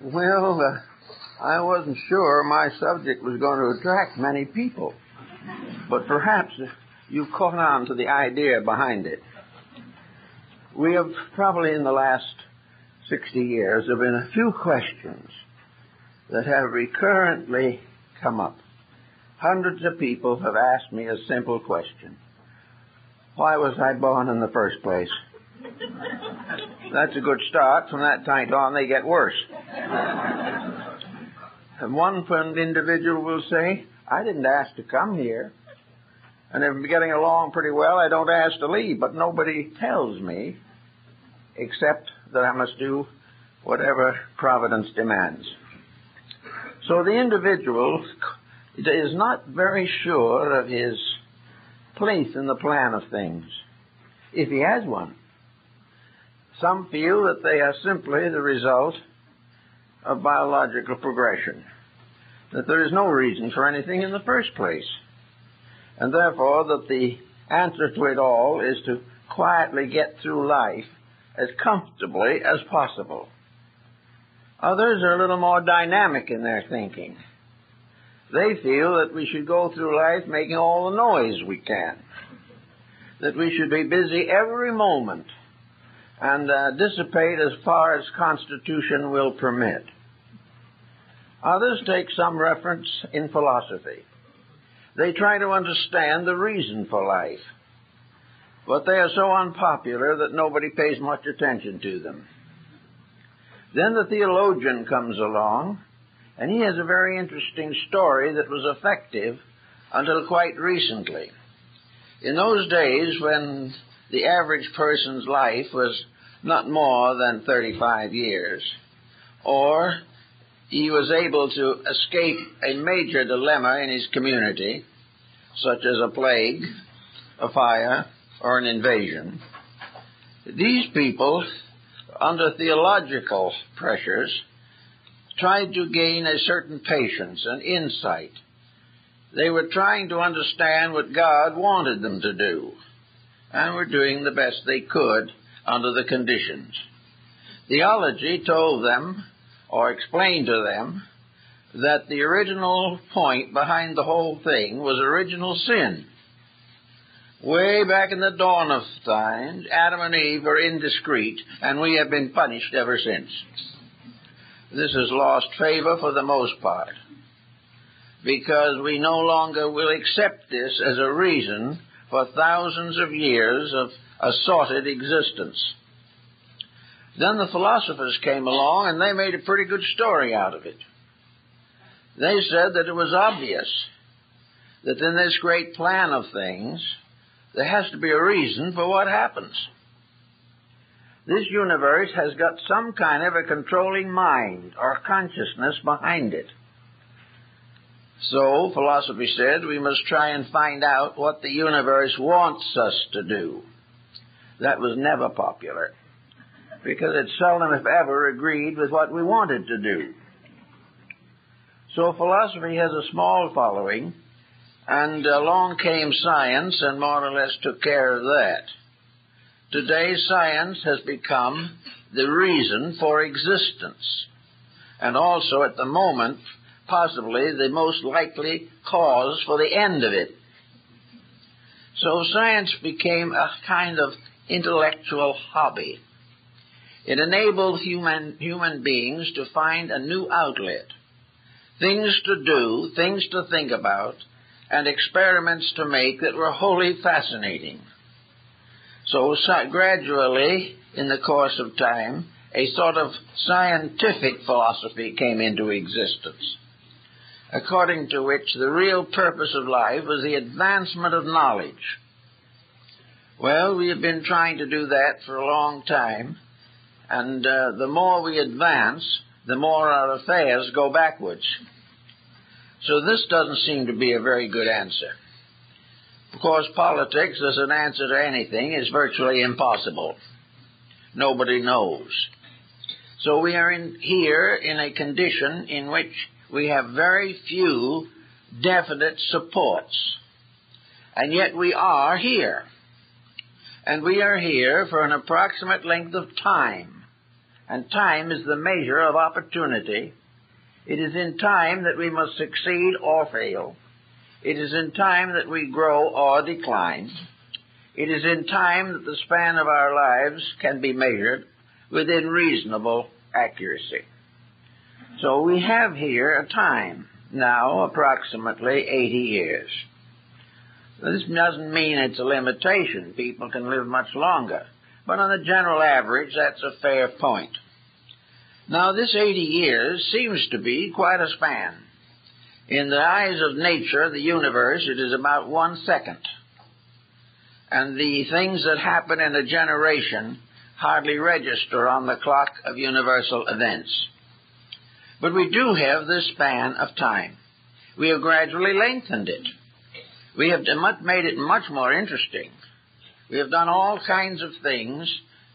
Well, I wasn't sure my subject was going to attract many people, but perhaps you've caught on to the idea behind it. We have probably in the last 60 years there have been a few questions that have recurrently come up. Hundreds of people have asked me a simple question. Why was I born in the first place? That's a good start. From that time on, they get worse. And one individual will say, I didn't ask to come here. And if I'm getting along pretty well, I don't ask to leave. But nobody tells me, except that I must do whatever Providence demands. So the individual is not very sure of his place in the plan of things, if he has one. Some feel that they are simply the result of biological progression, that there is no reason for anything in the first place, and therefore that the answer to it all is to quietly get through life as comfortably as possible. Others are a little more dynamic in their thinking. They feel that we should go through life making all the noise we can, that we should be busy every moment and dissipate as far as Constitution will permit. Others take some reference in philosophy. They try to understand the reason for life, but they are so unpopular that nobody pays much attention to them. Then the theologian comes along, and he has a very interesting story that was effective until quite recently. In those days when the average person's life was not more than 35 years, or he was able to escape a major dilemma in his community, such as a plague, a fire, or an invasion, these people, under theological pressures, tried to gain a certain patience and insight. They were trying to understand what God wanted them to do, and were doing the best they could under the conditions. Theology told them, or explained to them, that the original point behind the whole thing was original sin. Way back in the dawn of times, Adam and Eve were indiscreet, and we have been punished ever since. This has lost favor for the most part, because we no longer will accept this as a reason for thousands of years of assorted existence. Then the philosophers came along, and they made a pretty good story out of it. They said that it was obvious that in this great plan of things, there has to be a reason for what happens. This universe has got some kind of a controlling mind or consciousness behind it. So, philosophy said, we must try and find out what the universe wants us to do. That was never popular, because it seldom, if ever, agreed with what we wanted to do. So philosophy has a small following, and along came science and more or less took care of that. Today, science has become the reason for existence, and also, at the moment, possibly the most likely cause for the end of it. So science became a kind of intellectual hobby. It enabled human beings to find a new outlet, things to do, things to think about, and experiments to make that were wholly fascinating. So gradually, in the course of time, a sort of scientific philosophy came into existence, according to which the real purpose of life was the advancement of knowledge. Well, we have been trying to do that for a long time, and the more we advance, the more our affairs go backwards. So this doesn't seem to be a very good answer. Of course, politics as an answer to anything is virtually impossible. Nobody knows. So we are here in a condition in which we have very few definite supports. And yet we are here. And we are here for an approximate length of time, And time is the measure of opportunity. It is in time that we must succeed or fail. It is in time that we grow or decline. It is in time that the span of our lives can be measured within reasonable accuracy. So we have here a time, now approximately 80 years. This doesn't mean it's a limitation. People can live much longer. But on the general average, that's a fair point. Now, this 80 years seems to be quite a span. In the eyes of nature, the universe, it is about 1 second. And the things that happen in a generation hardly register on the clock of universal events. But we do have this span of time. We have gradually lengthened it. We have made it much more interesting. We have done all kinds of things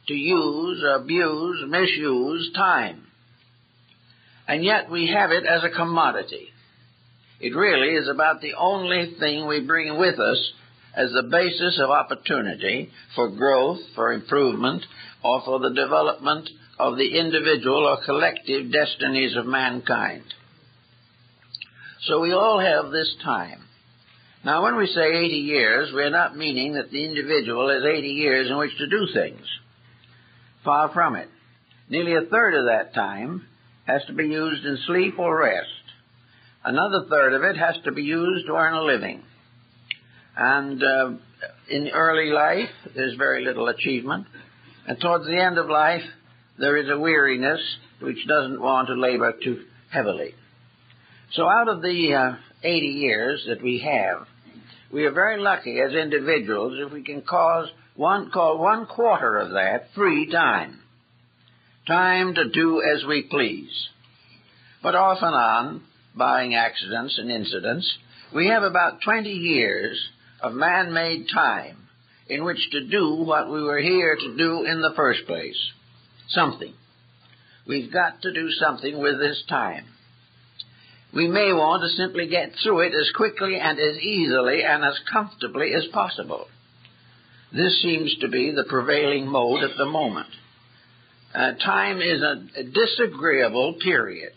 to use, abuse, misuse time. And yet we have it as a commodity. It really is about the only thing we bring with us as the basis of opportunity for growth, for improvement, or for the development of the individual or collective destinies of mankind. So we all have this time. Now, when we say 80 years, we're not meaning that the individual has 80 years in which to do things. Far from it. Nearly a third of that time has to be used in sleep or rest. Another third of it has to be used to earn a living. And in early life, there's very little achievement. And towards the end of life, there is a weariness which doesn't want to labor too heavily. So out of the 80 years that we have, we are very lucky as individuals if we can call 1/4 of that free time. Time to do as we please. But off and on, barring accidents and incidents, we have about 20 years of man-made time in which to do what we were here to do in the first place. Something. We've got to do something with this time. We may want to simply get through it as quickly and as easily and as comfortably as possible. This seems to be the prevailing mode at the moment. Time is a disagreeable period.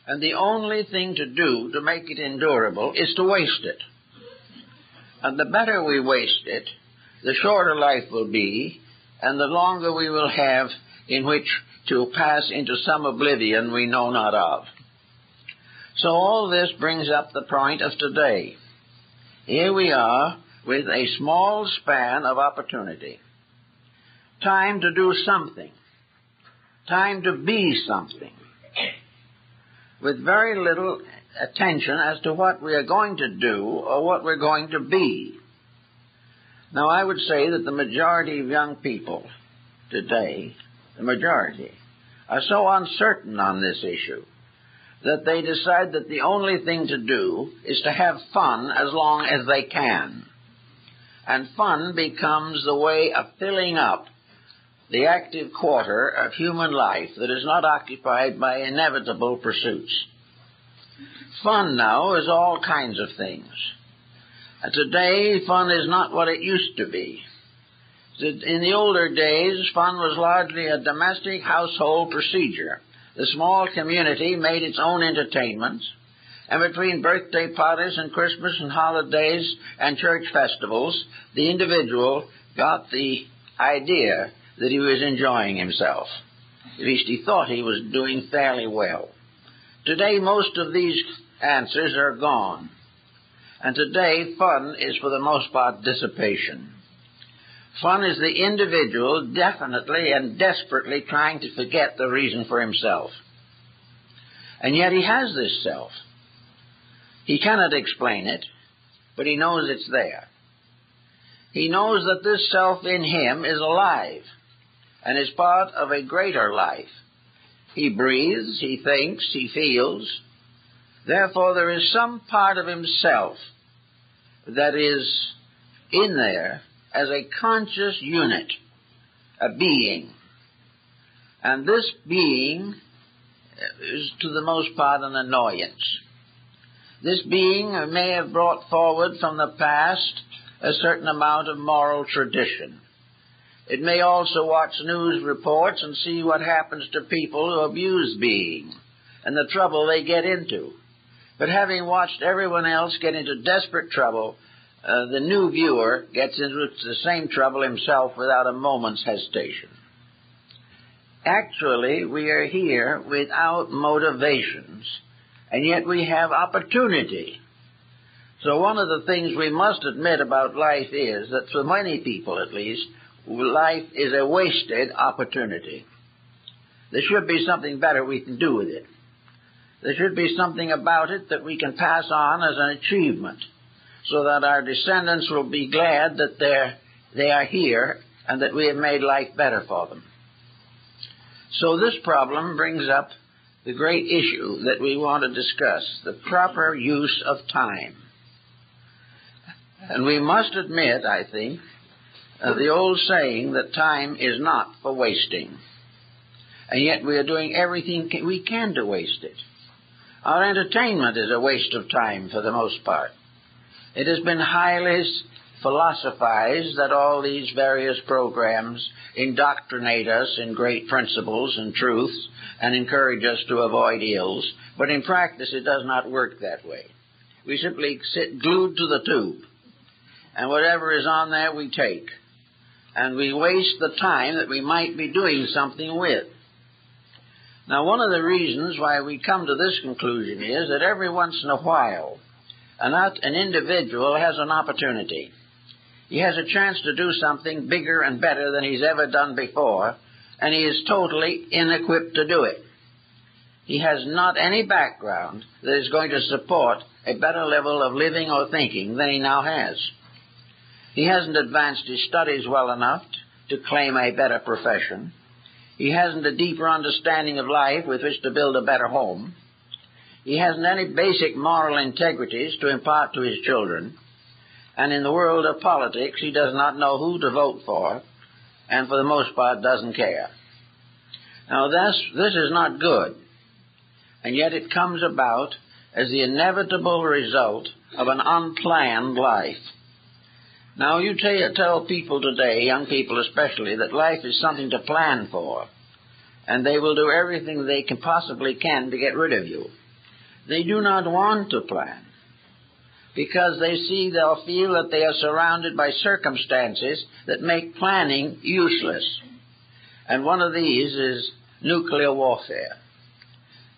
And the only thing to do to make it endurable is to waste it. And the better we waste it, the shorter life will be, and the longer we will have in which to pass into some oblivion we know not of. So all this brings up the point of today. Here we are with a small span of opportunity. Time to do something. Time to be something. With very little attention as to what we are going to do or what we're going to be. Now, I would say that the majority of young people today, the majority, are so uncertain on this issue that they decide that the only thing to do is to have fun as long as they can. And fun becomes the way of filling up the active quarter of human life that is not occupied by inevitable pursuits. Fun now is all kinds of things. Today, fun is not what it used to be. In the older days, fun was largely a domestic household procedure. The small community made its own entertainments, and between birthday parties and Christmas and holidays and church festivals, the individual got the idea that he was enjoying himself. At least he thought he was doing fairly well. Today, most of these answers are gone. And today, fun is for the most part dissipation. Fun is the individual definitely and desperately trying to forget the reason for himself. And yet he has this self. He cannot explain it, but he knows it's there. He knows that this self in him is alive and is part of a greater life. He breathes, he thinks, he feels. Therefore, there is some part of himself that is in there as a conscious unit, a being. And this being is, to the most part, an annoyance. This being may have brought forward from the past a certain amount of moral tradition. It may also watch news reports and see what happens to people who abuse being and the trouble they get into. But having watched everyone else get into desperate trouble, the new viewer gets into the same trouble himself without a moment's hesitation. Actually, we are here without motivations, and yet we have opportunity. So one of the things we must admit about life is that for many people at least, life is a wasted opportunity. There should be something better we can do with it. There should be something about it that we can pass on as an achievement, so that our descendants will be glad that they are here and that we have made life better for them. So this problem brings up the great issue that we want to discuss, the proper use of time. And we must admit, I think, the old saying that time is not for wasting. And yet we are doing everything we can to waste it. Our entertainment is a waste of time for the most part. It has been highly philosophized that all these various programs indoctrinate us in great principles and truths and encourage us to avoid ills, but in practice it does not work that way. We simply sit glued to the tube, and whatever is on there we take, and we waste the time that we might be doing something with. Now, one of the reasons why we come to this conclusion is that every once in a while an individual has an opportunity. He has a chance to do something bigger and better than he's ever done before, and he is totally inequipped to do it. He has not any background that is going to support a better level of living or thinking than he now has. He hasn't advanced his studies well enough to claim a better profession. He hasn't a deeper understanding of life with which to build a better home. He hasn't any basic moral integrities to impart to his children. And in the world of politics, he does not know who to vote for, and for the most part doesn't care. Now, this is not good, and yet it comes about as the inevitable result of an unplanned life. Now, you tell people today, young people especially, that life is something to plan for, and they will do everything they possibly can to get rid of you. They do not want to plan, because they'll feel that they are surrounded by circumstances that make planning useless. And one of these is nuclear warfare.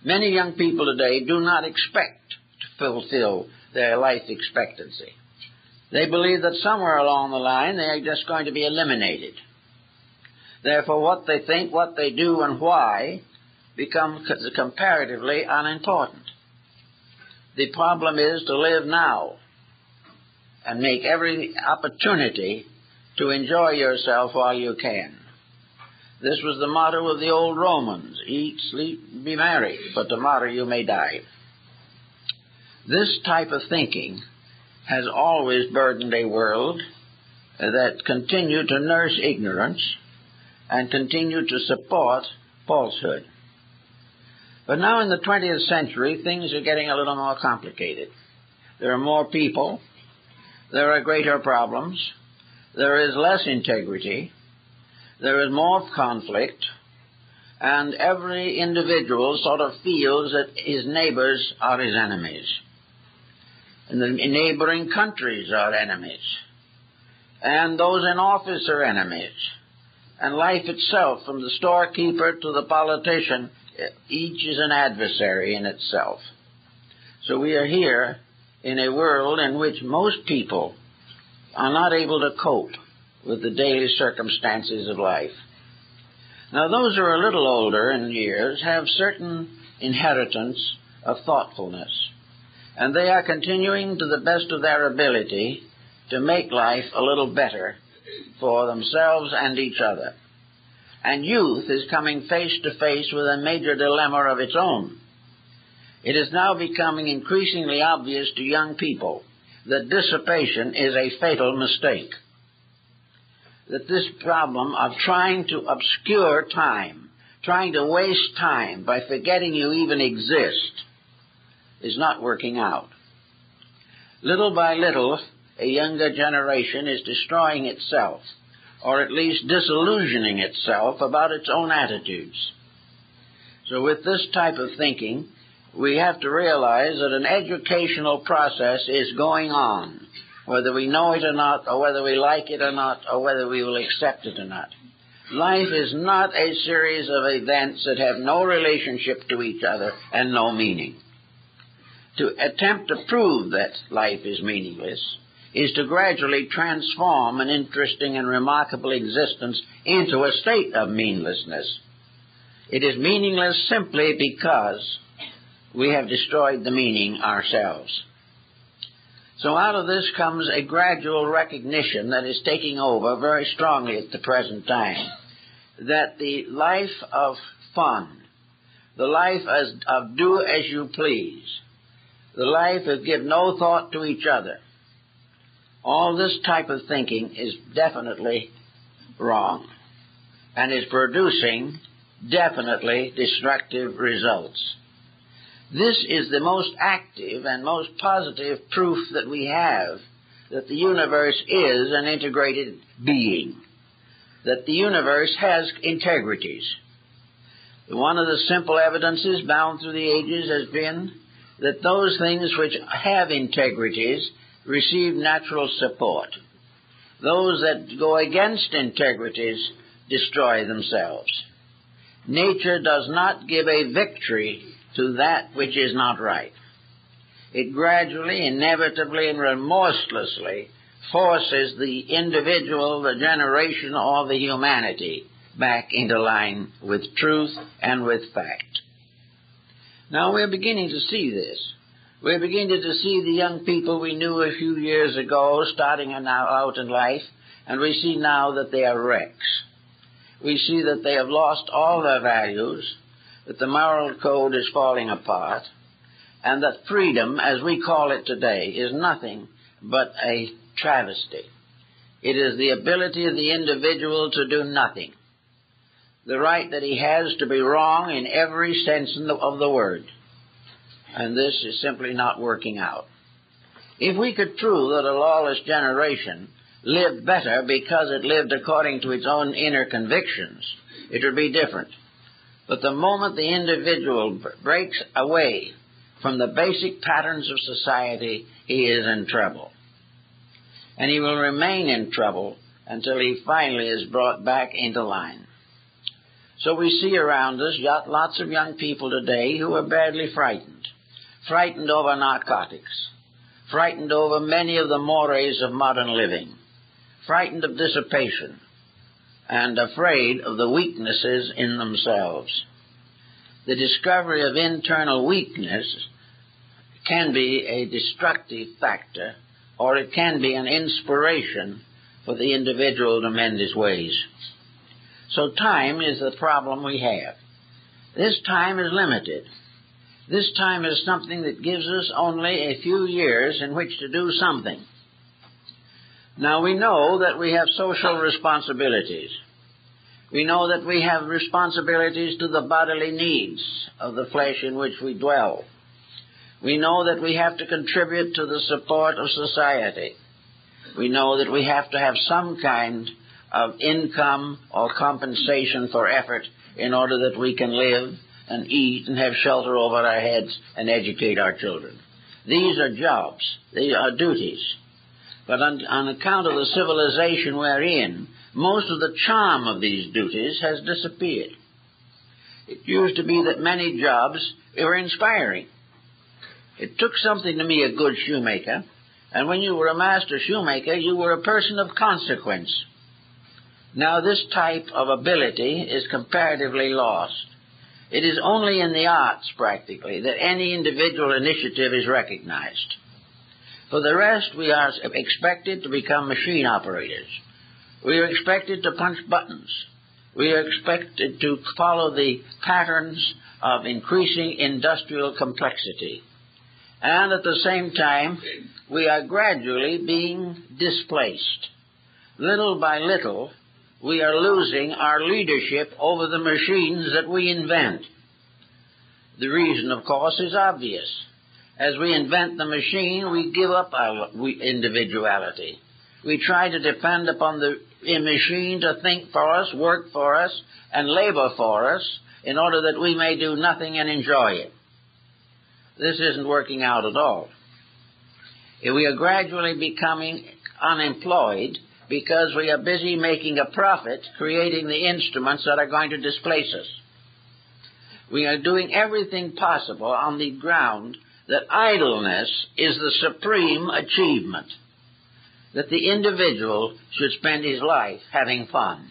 Many young people today do not expect to fulfill their life expectancy. They believe that somewhere along the line they are just going to be eliminated. Therefore, what they think, what they do, and why become comparatively unimportant. The problem is to live now and make every opportunity to enjoy yourself while you can. This was the motto of the old Romans: eat, sleep, be merry, but tomorrow you may die. This type of thinking has always burdened a world that continued to nurse ignorance and continued to support falsehood. But now in the 20th century, things are getting a little more complicated. There are more people, there are greater problems, there is less integrity, there is more conflict, and every individual sort of feels that his neighbors are his enemies. And the neighboring countries are enemies. And those in office are enemies. And life itself, from the storekeeper to the politician, each is an adversary in itself. So we are here in a world in which most people are not able to cope with the daily circumstances of life. Now, those who are a little older in years have certain inheritance of thoughtfulness, and they are continuing to the best of their ability to make life a little better for themselves and each other. And youth is coming face to face with a major dilemma of its own. It is now becoming increasingly obvious to young people that dissipation is a fatal mistake. That this problem of trying to obscure time, trying to waste time by forgetting you even exist, is not working out. Little by little, a younger generation is destroying itself, or at least disillusioning itself about its own attitudes. So with this type of thinking, we have to realize that an educational process is going on, whether we know it or not, or whether we like it or not, or whether we will accept it or not. Life is not a series of events that have no relationship to each other and no meaning. To attempt to prove that life is meaningless is to gradually transform an interesting and remarkable existence into a state of meaninglessness. It is meaningless simply because we have destroyed the meaning ourselves. So out of this comes a gradual recognition that is taking over very strongly at the present time, that the life of fun, the life of do as you please, the life of give no thought to each other, all this type of thinking is definitely wrong and is producing definitely destructive results. This is the most active and most positive proof that we have that the universe is an integrated being, that the universe has integrities. One of the simple evidences bound through the ages has been that those things which have integrities receive natural support. Those that go against integrities destroy themselves. Nature does not give a victory to that which is not right. It gradually, inevitably, and remorselessly forces the individual, the generation, or the humanity back into line with truth and with fact. Now we're beginning to see this. We're beginning to see the young people we knew a few years ago starting now out in life, and we see now that they are wrecks. We see that they have lost all their values, that the moral code is falling apart, and that freedom, as we call it today, is nothing but a travesty. It is the ability of the individual to do nothing, the right that he has to be wrong in every sense of the word. And this is simply not working out. If we could prove that a lawless generation lived better because it lived according to its own inner convictions, it would be different. But the moment the individual breaks away from the basic patterns of society, he is in trouble. And he will remain in trouble until he finally is brought back into line. So we see around us lots of young people today who are badly frightened over narcotics, frightened over many of the mores of modern living, frightened of dissipation, and afraid of the weaknesses in themselves. The discovery of internal weakness can be a destructive factor, or it can be an inspiration for the individual to mend his ways. So time is the problem we have. This time is limited. This time is something that gives us only a few years in which to do something. Now we know that we have social responsibilities. We know that we have responsibilities to the bodily needs of the flesh in which we dwell. We know that we have to contribute to the support of society. We know that we have to have some kind of income or compensation for effort in order that we can live and eat and have shelter over our heads and educate our children. These are jobs. These are duties. But on account of the civilization we're in, most of the charm of these duties has disappeared. It used to be that many jobs were inspiring. It took something to be a good shoemaker, and when you were a master shoemaker, you were a person of consequence. Now this type of ability is comparatively lost. It is only in the arts, practically, that any individual initiative is recognized. For the rest, we are expected to become machine operators. We are expected to punch buttons. We are expected to follow the patterns of increasing industrial complexity. And at the same time, we are gradually being displaced. Little by little, we are losing our leadership over the machines that we invent. The reason, of course, is obvious. As we invent the machine, we give up our individuality. We try to depend upon the machine to think for us, work for us, and labor for us in order that we may do nothing and enjoy it. This isn't working out at all. We are gradually becoming unemployed because we are busy making a profit, creating the instruments that are going to displace us. We are doing everything possible on the ground that idleness is the supreme achievement, that the individual should spend his life having fun.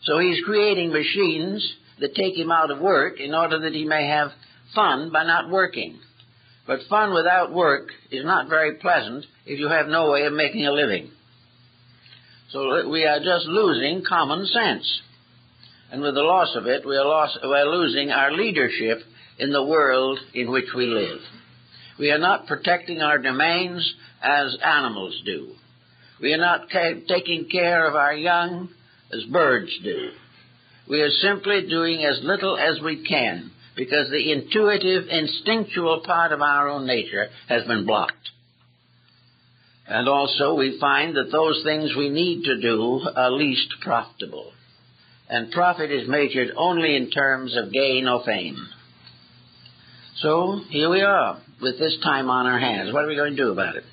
So he's creating machines that take him out of work in order that he may have fun by not working. But fun without work is not very pleasant if you have no way of making a living. So we are just losing common sense. And with the loss of it, we are losing our leadership in the world in which we live. We are not protecting our domains as animals do. We are not taking care of our young as birds do. We are simply doing as little as we can because the intuitive, instinctual part of our own nature has been blocked. And also we find that those things we need to do are least profitable. And profit is measured only in terms of gain or fame. So here we are with this time on our hands. What are we going to do about it?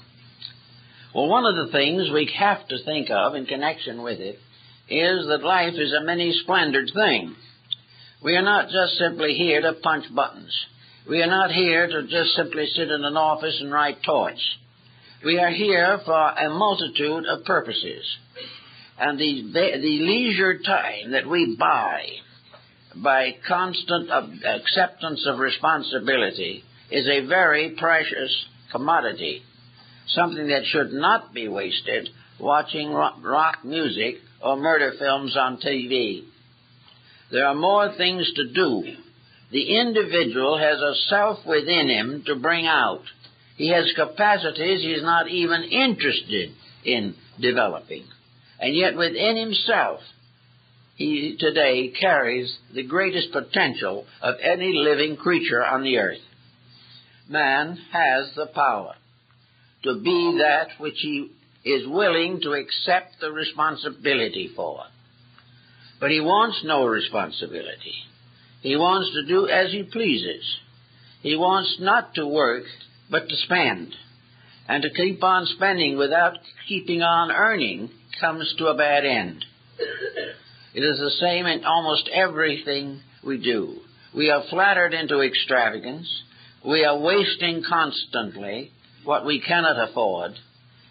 Well, one of the things we have to think of in connection with it is that life is a many-splendored thing. We are not just simply here to punch buttons. We are not here to just simply sit in an office and write torts. We are here for a multitude of purposes. And the leisure time that we buy by constant acceptance of responsibility is a very precious commodity, something that should not be wasted watching rock music or murder films on TV. There are more things to do. The individual has a self within him to bring out. He has capacities he is not even interested in developing. And yet within himself, he today carries the greatest potential of any living creature on the earth. Man has the power to be that which he is willing to accept the responsibility for. But he wants no responsibility. He wants to do as he pleases. He wants not to work, but to spend. And to keep on spending without keeping on earning comes to a bad end. It is the same in almost everything we do. We are flattered into extravagance. We are wasting constantly what we cannot afford.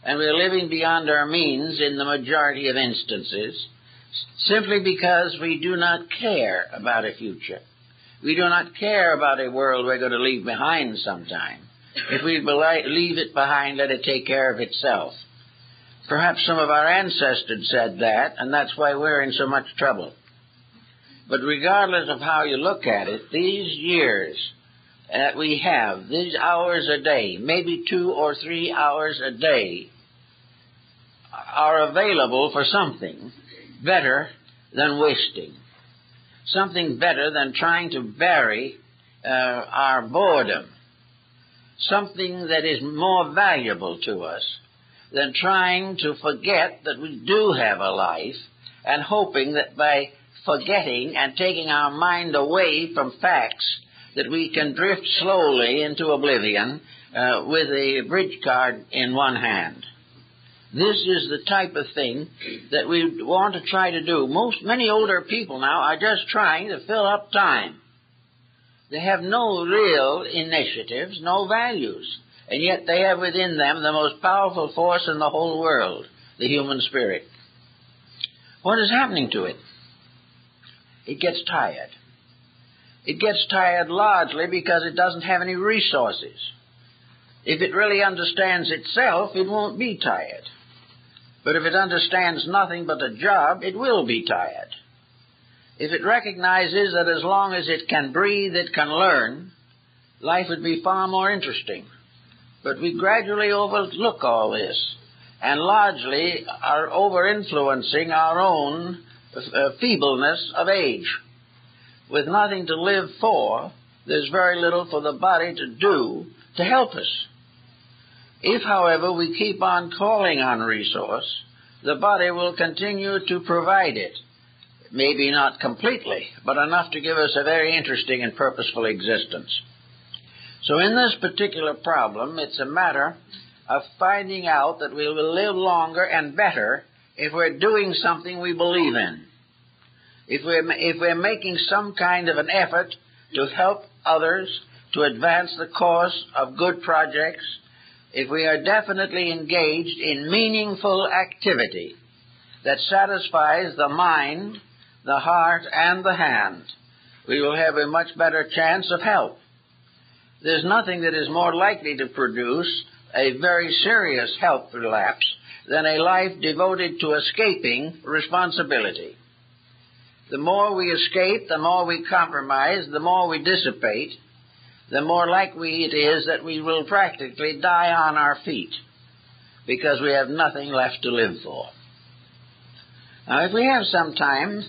And we are living beyond our means in the majority of instances, simply because we do not care about a future. We do not care about a world we're going to leave behind sometime. If we leave it behind, let it take care of itself. Perhaps some of our ancestors said that, and that's why we're in so much trouble. But regardless of how you look at it, these years that we have, these hours a day, maybe 2 or 3 hours a day, are available for something better than wasting, something better than trying to bury our boredom, something that is more valuable to us than trying to forget that we do have a life and hoping that by forgetting and taking our mind away from facts that we can drift slowly into oblivion with a bridge card in one hand. This is the type of thing that we want to try to do. Many older people now are just trying to fill up time. They have no real initiatives, no values, and yet they have within them the most powerful force in the whole world, the human spirit. What is happening to it? It gets tired. It gets tired largely because it doesn't have any resources. If it really understands itself, it won't be tired. But if it understands nothing but a job, it will be tired. If it recognizes that as long as it can breathe, it can learn, life would be far more interesting. But we gradually overlook all this and largely are over-influencing our own feebleness of age. With nothing to live for, there's very little for the body to do to help us. If, however, we keep on calling on resource, the body will continue to provide it. Maybe not completely, but enough to give us a very interesting and purposeful existence. So in this particular problem, it's a matter of finding out that we will live longer and better if we're doing something we believe in. If we're making some kind of an effort to help others, to advance the cause of good projects, if we are definitely engaged in meaningful activity that satisfies the mind, the heart, and the hand, we will have a much better chance of health. There's nothing that is more likely to produce a very serious health relapse than a life devoted to escaping responsibility. The more we escape, the more we compromise, the more we dissipate, the more likely it is that we will practically die on our feet because we have nothing left to live for. Now, if we have some time,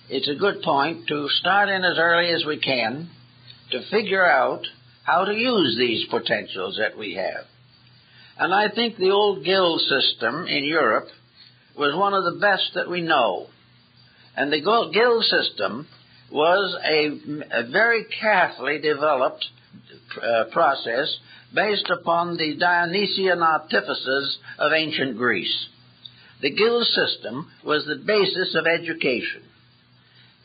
it's a good point to start in as early as we can to figure out how to use these potentials that we have. And I think the old guild system in Europe was one of the best that we know. And the guild system was a very carefully developed process based upon the Dionysian artifices of ancient Greece. The guild system was the basis of education.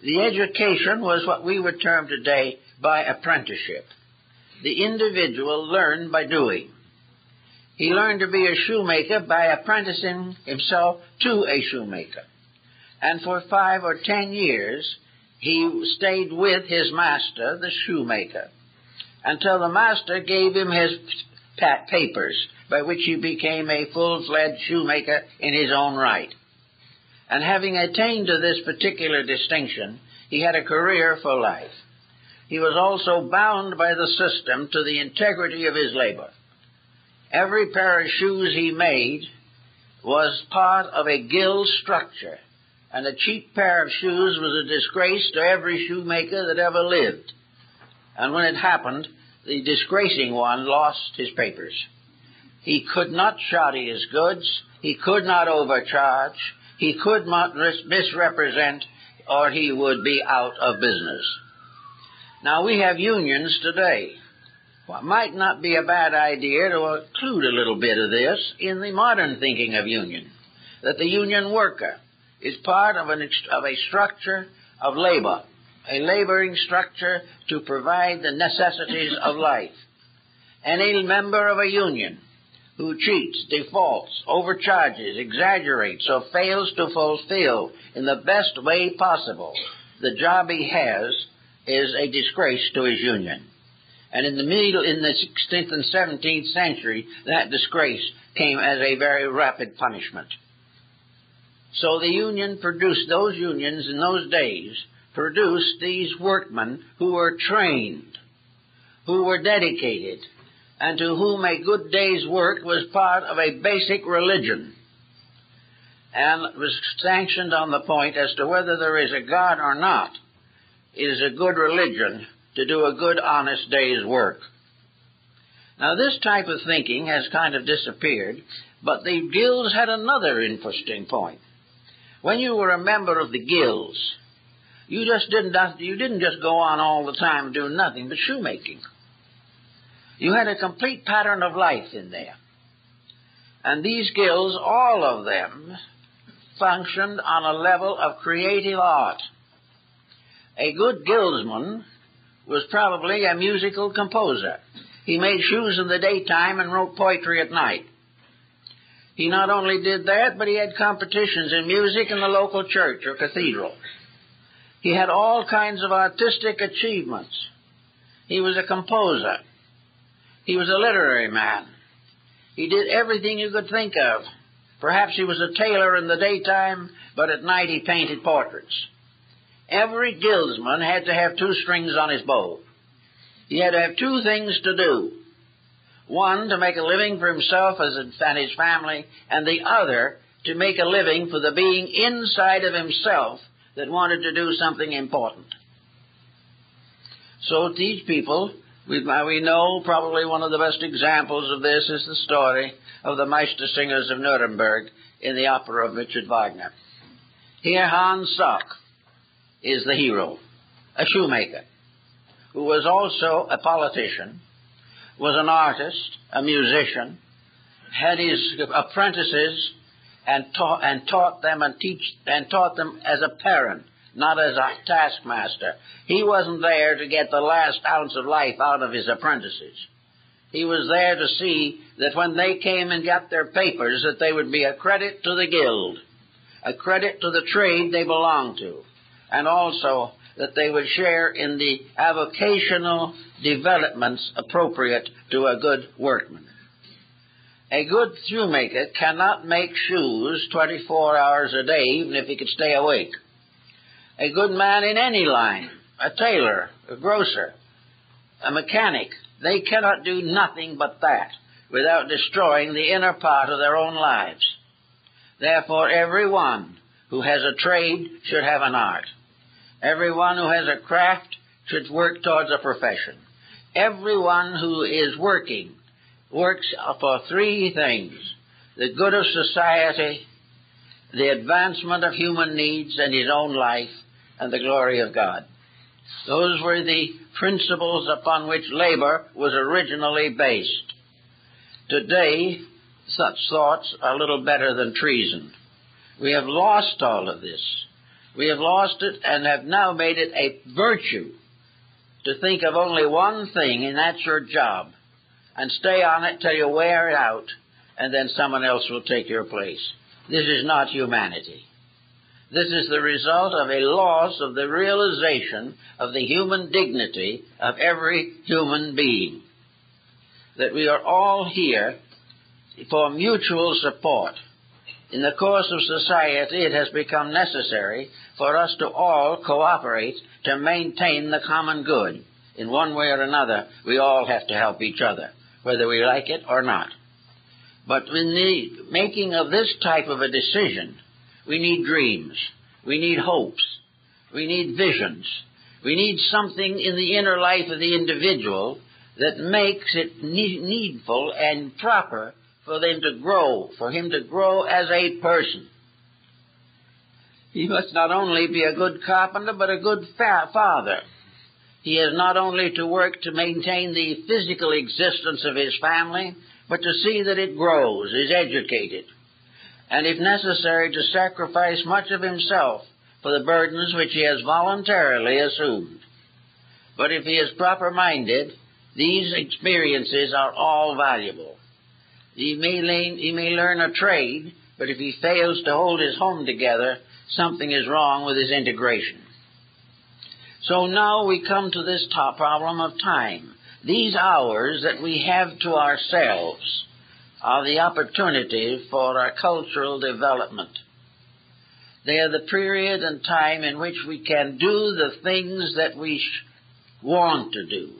The education was what we would term today by apprenticeship. The individual learned by doing. He learned to be a shoemaker by apprenticing himself to a shoemaker. And for 5 or 10 years, he stayed with his master, the shoemaker, until the master gave him his papers, by which he became a full-fledged shoemaker in his own right. And having attained to this particular distinction, he had a career for life. He was also bound by the system to the integrity of his labor. Every pair of shoes he made was part of a guild structure, and a cheap pair of shoes was a disgrace to every shoemaker that ever lived. And when it happened, the disgracing one lost his papers. He could not shoddy his goods, he could not overcharge, he could not misrepresent, or he would be out of business. Now, we have unions today. Well, it might not be a bad idea to include a little bit of this in the modern thinking of union, that the union worker is part of a structure of labor, a laboring structure to provide the necessities of life. Any member of a union who cheats, defaults, overcharges, exaggerates, or fails to fulfill in the best way possible the job he has is a disgrace to his union. And in the 16th and 17th century, that disgrace came as a very rapid punishment. So the union produced, those unions in those days produced these workmen who were trained, who were dedicated, and to whom a good day's work was part of a basic religion, and was sanctioned on the point as to whether there is a God or not. It is a good religion to do a good, honest day's work. Now, this type of thinking has kind of disappeared, but the guilds had another interesting point. When you were a member of the guilds, you didn't just go on all the time doing nothing but shoemaking. You had a complete pattern of life in there. And these guilds, all of them, functioned on a level of creative art. A good guildsman was probably a musical composer. He made shoes in the daytime and wrote poetry at night. He not only did that, but he had competitions in music in the local church or cathedral. He had all kinds of artistic achievements. He was a composer. He was a literary man. He did everything you could think of. Perhaps he was a tailor in the daytime, but at night he painted portraits. Every guildsman had to have 2 strings on his bow. He had to have 2 things to do. One, to make a living for himself and his family, and the other, to make a living for the being inside of himself that wanted to do something important. So these people We know probably one of the best examples of this is the story of the Meister singers of Nuremberg in the opera of Richard Wagner. Here Hans Sachs is the hero, a shoemaker, who was also a politician, was an artist, a musician, had his apprentices and taught them as a parent, not as a taskmaster. He wasn't there to get the last ounce of life out of his apprentices. He was there to see that when they came and got their papers, that they would be a credit to the guild, a credit to the trade they belonged to, and also that they would share in the avocational developments appropriate to a good workman. A good shoemaker cannot make shoes 24 hours a day, even if he could stay awake. A good man in any line, a tailor, a grocer, a mechanic, they cannot do nothing but that without destroying the inner part of their own lives. Therefore, everyone who has a trade should have an art. Everyone who has a craft should work towards a profession. Everyone who is working works for three things: the good of society, the advancement of human needs and his own life, and the glory of God. Those were the principles upon which labor was originally based. Today, such thoughts are little better than treason. We have lost all of this. We have lost it and have now made it a virtue to think of only one thing, and that's your job, and stay on it till you wear it out, and then someone else will take your place. This is not humanity. This is the result of a loss of the realization of the human dignity of every human being. That we are all here for mutual support. In the course of society, it has become necessary for us to all cooperate to maintain the common good. In one way or another, we all have to help each other, whether we like it or not. But in the making of this type of a decision, we need dreams, we need hopes, we need visions, we need something in the inner life of the individual that makes it needful and proper for them to grow, for him to grow as a person. He must not only be a good carpenter, but a good father. He has not only to work to maintain the physical existence of his family, but to see that it grows, is educated, and if necessary to sacrifice much of himself for the burdens which he has voluntarily assumed. But if he is proper-minded, these experiences are all valuable. He may learn a trade, but if he fails to hold his home together, something is wrong with his integration. So now we come to this top problem of time. These hours that we have to ourselves are the opportunity for our cultural development. They are the period and time in which we can do the things that we want to do.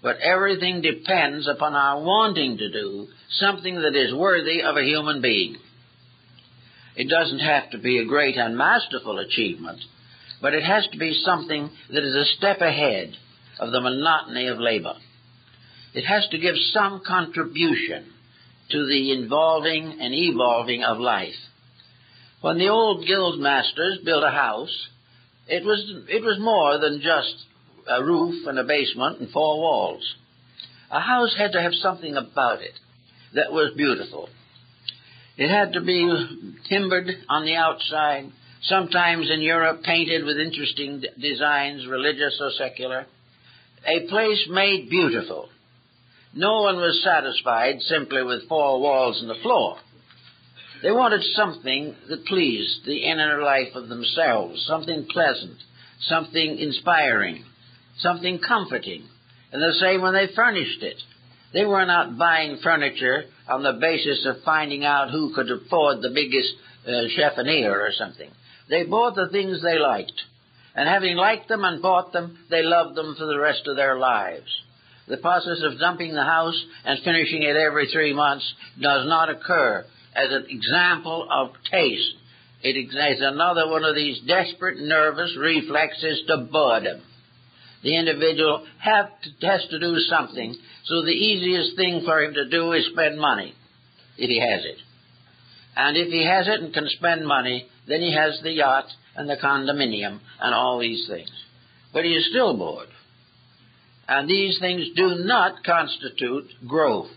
But everything depends upon our wanting to do something that is worthy of a human being. It doesn't have to be a great and masterful achievement, but it has to be something that is a step ahead of the monotony of labor. It has to give some contribution to the involving and evolving of life. When the old guild masters built a house, it was more than just a roof and a basement and four walls. A house had to have something about it that was beautiful. It had to be timbered on the outside, sometimes in Europe painted with interesting designs, religious or secular. A place made beautiful. No one was satisfied simply with four walls and a floor. They wanted something that pleased the inner life of themselves, something pleasant, something inspiring, something comforting. And the same when they furnished it. They were not buying furniture on the basis of finding out who could afford the biggest chiffonier or something. They bought the things they liked. And having liked them and bought them, they loved them for the rest of their lives. The process of dumping the house and finishing it every 3 months does not occur as an example of taste. It is another one of these desperate nervous reflexes to boredom. The individual has to do something, so the easiest thing for him to do is spend money, if he has it. And if he has it and can spend money, then he has the yacht and the condominium and all these things. But he is still bored. And these things do not constitute growth.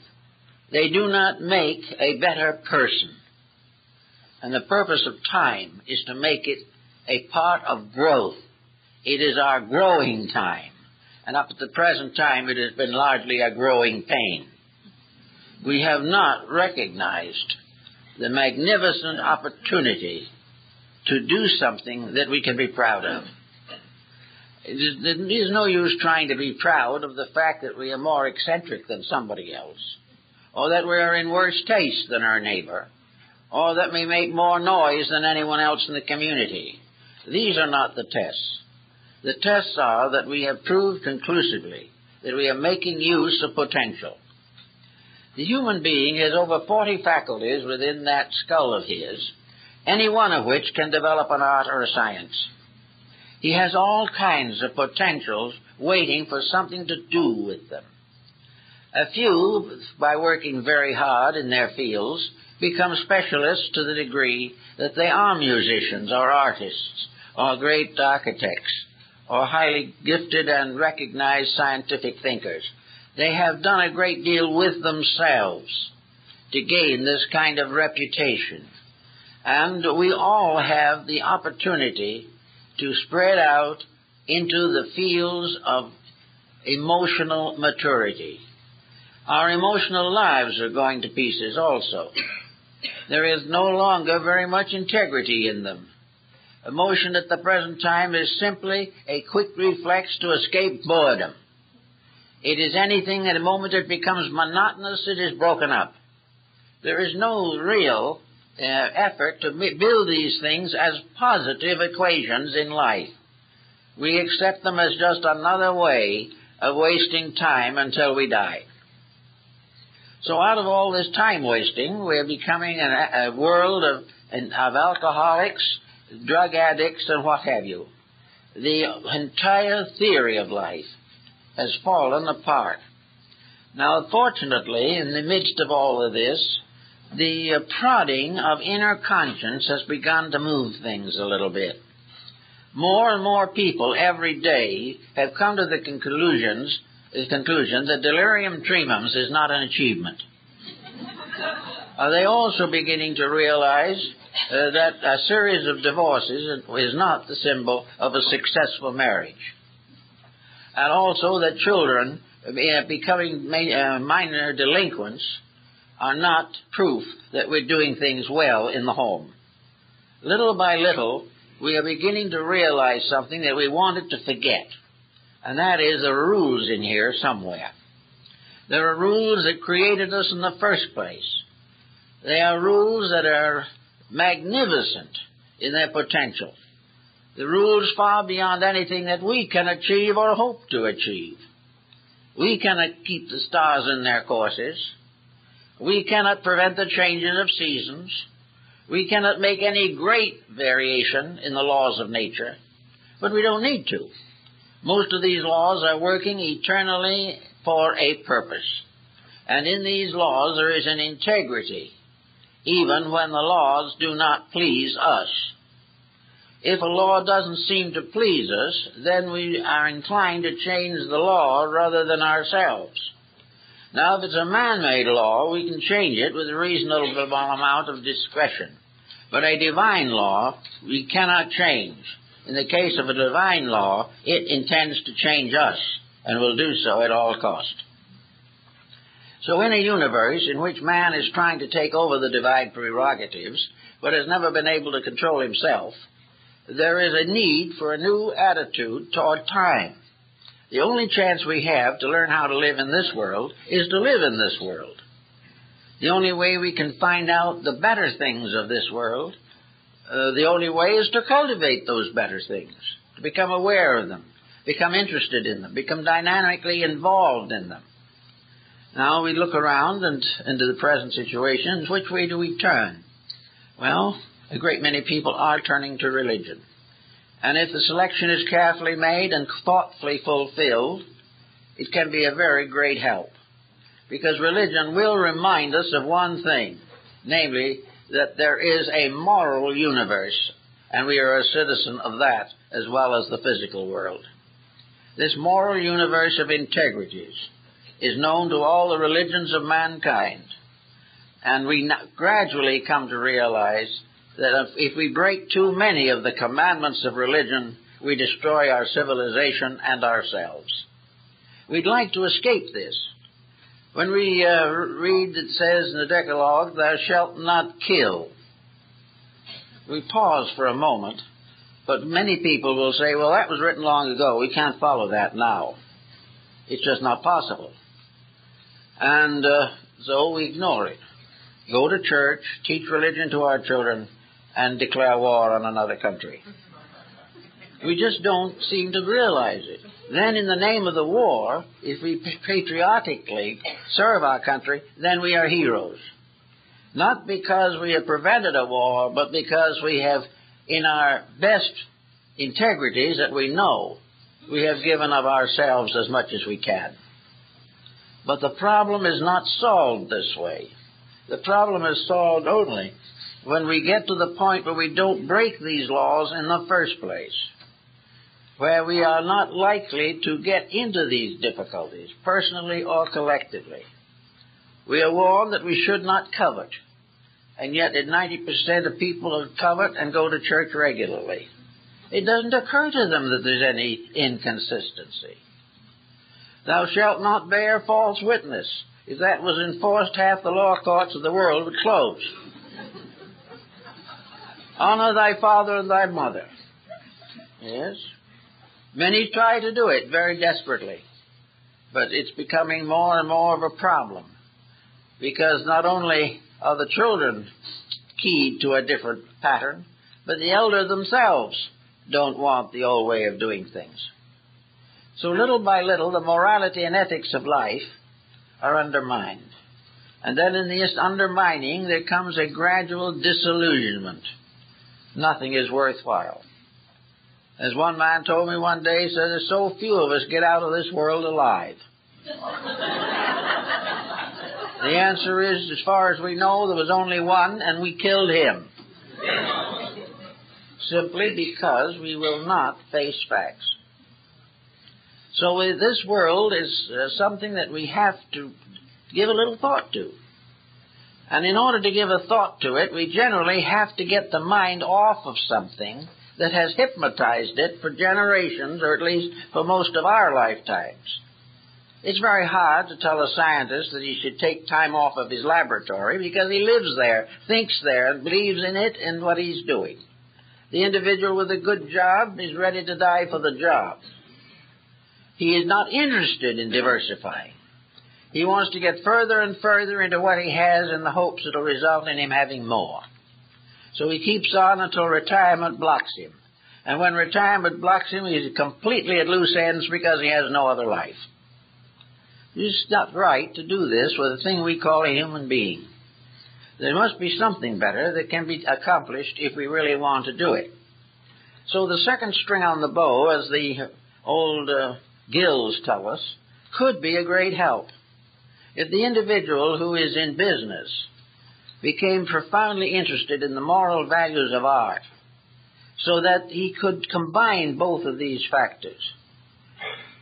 They do not make a better person. And the purpose of time is to make it a part of growth. It is our growing time. And up at the present time, it has been largely a growing pain. We have not recognized the magnificent opportunity to do something that we can be proud of. It is no use trying to be proud of the fact that we are more eccentric than somebody else, or that we are in worse taste than our neighbor, or that we make more noise than anyone else in the community. These are not the tests. The tests are that we have proved conclusively that we are making use of potential. The human being has over 40 faculties within that skull of his, any one of which can develop an art or a science. He has all kinds of potentials waiting for something to do with them. A few, by working very hard in their fields, become specialists to the degree that they are musicians or artists or great architects or highly gifted and recognized scientific thinkers. They have done a great deal with themselves to gain this kind of reputation. And we all have the opportunity to spread out into the fields of emotional maturity. Our emotional lives are going to pieces also. There is no longer very much integrity in them. Emotion at the present time is simply a quick reflex to escape boredom. It is anything that the moment it becomes monotonous, it is broken up. There is no real effort to build these things as positive equations in life. We accept them as just another way of wasting time until we die. So out of all this time wasting, we're becoming a world of alcoholics, drug addicts, and what have you. The entire theory of life has fallen apart. Now, fortunately, in the midst of all of this, the prodding of inner conscience has begun to move things a little bit. More and more people every day have come to the conclusion that delirium tremens is not an achievement. Are they also beginning to realize that a series of divorces is not the symbol of a successful marriage? And also that children becoming minor delinquents are not proof that we're doing things well in the home. Little by little, we are beginning to realize something that we wanted to forget, and that is there are rules in here somewhere. There are rules that created us in the first place. They are rules that are magnificent in their potential. The rules far beyond anything that we can achieve or hope to achieve. We cannot keep the stars in their courses. We cannot prevent the changes of seasons. We cannot make any great variation in the laws of nature, but we don't need to. Most of these laws are working eternally for a purpose. And in these laws there is an integrity, even when the laws do not please us. If a law doesn't seem to please us, then we are inclined to change the law rather than ourselves. Now, if it's a man-made law, we can change it with a reasonable amount of discretion. But a divine law, we cannot change. In the case of a divine law, it intends to change us, and will do so at all cost. So in a universe in which man is trying to take over the divine prerogatives, but has never been able to control himself, there is a need for a new attitude toward time. The only chance we have to learn how to live in this world is to live in this world. The only way we can find out the better things of this world, the only way is to cultivate those better things, to become aware of them, become interested in them, become dynamically involved in them. Now we look around and into the present situations. Which way do we turn? Well, a great many people are turning to religion. And if the selection is carefully made and thoughtfully fulfilled, it can be a very great help. Because religion will remind us of one thing, namely that there is a moral universe, and we are a citizen of that as well as the physical world. This moral universe of integrities is known to all the religions of mankind, and we gradually come to realize that if we break too many of the commandments of religion, we destroy our civilization and ourselves. We'd like to escape this. When we read that says in the Decalogue, "Thou shalt not kill," we pause for a moment, but many people will say, well, that was written long ago. We can't follow that now. It's just not possible. And so we ignore it. Go to church, teach religion to our children, and declare war on another country. We just don't seem to realize it. Then in the name of the war, if we patriotically serve our country, then we are heroes. Not because we have prevented a war, but because we have, in our best integrities that we know, we have given of ourselves as much as we can. But the problem is not solved this way. The problem is solved only when we get to the point where we don't break these laws in the first place, where we are not likely to get into these difficulties, personally or collectively. We are warned that we should not covet, and yet 90% of people covet and go to church regularly. It doesn't occur to them that there's any inconsistency. Thou shalt not bear false witness. If that was enforced, half the law courts of the world would close. Honor thy father and thy mother. Yes. Many try to do it very desperately, but it's becoming more and more of a problem, because not only are the children keyed to a different pattern, but the elders themselves don't want the old way of doing things. So little by little, the morality and ethics of life are undermined. And then in this undermining, there comes a gradual disillusionment. Nothing is worthwhile. As one man told me one day, he said, there's so few of us get out of this world alive. The answer is, as far as we know, there was only one, and we killed him. Simply because we will not face facts. So this world is something that we have to give a little thought to. And in order to give a thought to it, we generally have to get the mind off of something that has hypnotized it for generations, or at least for most of our lifetimes. It's very hard to tell a scientist that he should take time off of his laboratory because he lives there, thinks there, and believes in it and what he's doing. The individual with a good job is ready to die for the job. He is not interested in diversifying. He wants to get further and further into what he has in the hopes it will result in him having more. So he keeps on until retirement blocks him. And when retirement blocks him, he's completely at loose ends because he has no other life. It's not right to do this with a thing we call a human being. There must be something better that can be accomplished if we really want to do it. So the second string on the bow, as the old Gills tell us, could be a great help. If the individual who is in business became profoundly interested in the moral values of art, so that he could combine both of these factors.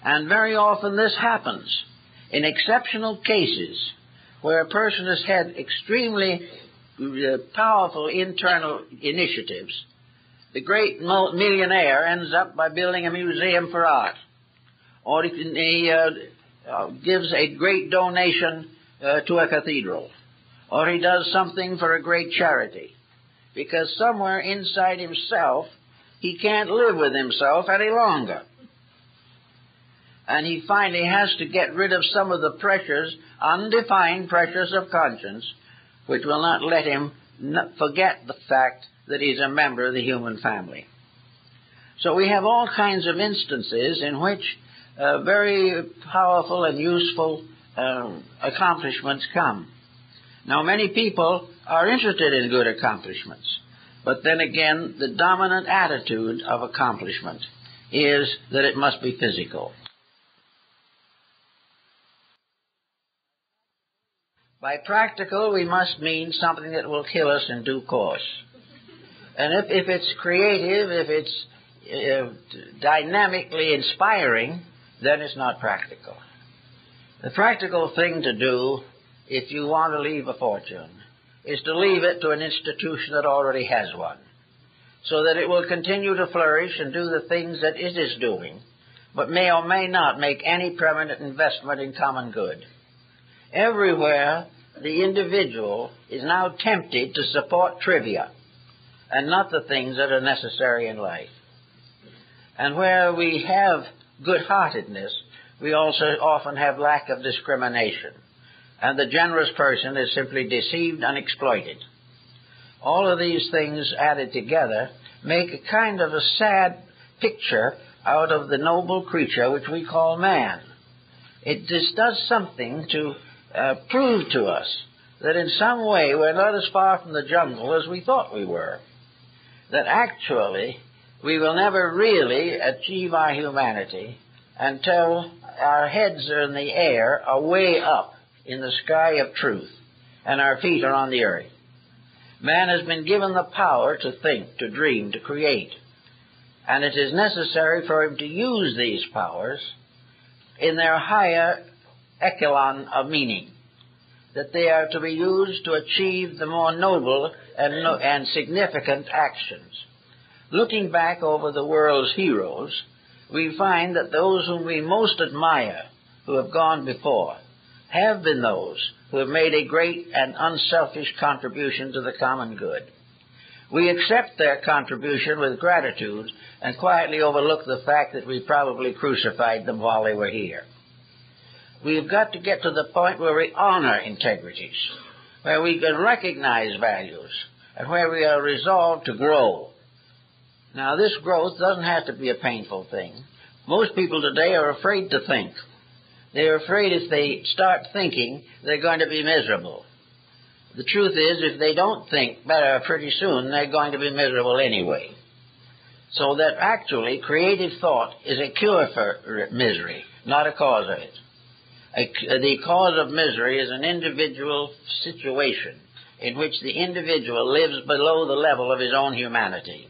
And very often this happens in exceptional cases where a person has had extremely powerful internal initiatives. The great millionaire ends up by building a museum for art, or he gives a great donation to a cathedral, or he does something for a great charity, because somewhere inside himself he can't live with himself any longer. And he finally has to get rid of some of the pressures, undefined pressures of conscience, which will not let him forget the fact that he's a member of the human family. So we have all kinds of instances in which very powerful and useful accomplishments come. Now, many people are interested in good accomplishments, But then again, the dominant attitude of accomplishment is that it must be physical. By practical, we must mean something that will kill us in due course. And if it's creative, if it's dynamically inspiring, then it's not practical. The practical thing to do, if you want to leave a fortune, is to leave it to an institution that already has one, so that it will continue to flourish and do the things that it is doing, but may or may not make any permanent investment in common good. Everywhere, the individual is now tempted to support trivia and not the things that are necessary in life. And where we have good-heartedness, we also often have lack of discrimination. And the generous person is simply deceived and exploited. All of these things added together make a kind of a sad picture out of the noble creature which we call man. It just does something to prove to us that in some way we're not as far from the jungle as we thought we were. That actually we will never really achieve our humanity until our heads are in the air, are way up in the sky of truth, and our feet are on the earth. Man has been given the power to think, to dream, to create. And it is necessary for him to use these powers in their higher echelon of meaning, that they are to be used to achieve the more noble and significant actions. Looking back over the world's heroes, we find that those whom we most admire, who have gone before, have been those who have made a great and unselfish contribution to the common good. We accept their contribution with gratitude and quietly overlook the fact that we probably crucified them while they were here. We've got to get to the point where we honor integrities, where we can recognize values, and where we are resolved to grow. Now, this growth doesn't have to be a painful thing. Most people today are afraid to think. They're afraid if they start thinking, they're going to be miserable. The truth is, if they don't think better pretty soon, they're going to be miserable anyway. So that actually creative thought is a cure for misery, not a cause of it. The cause of misery is an individual situation in which the individual lives below the level of his own humanity,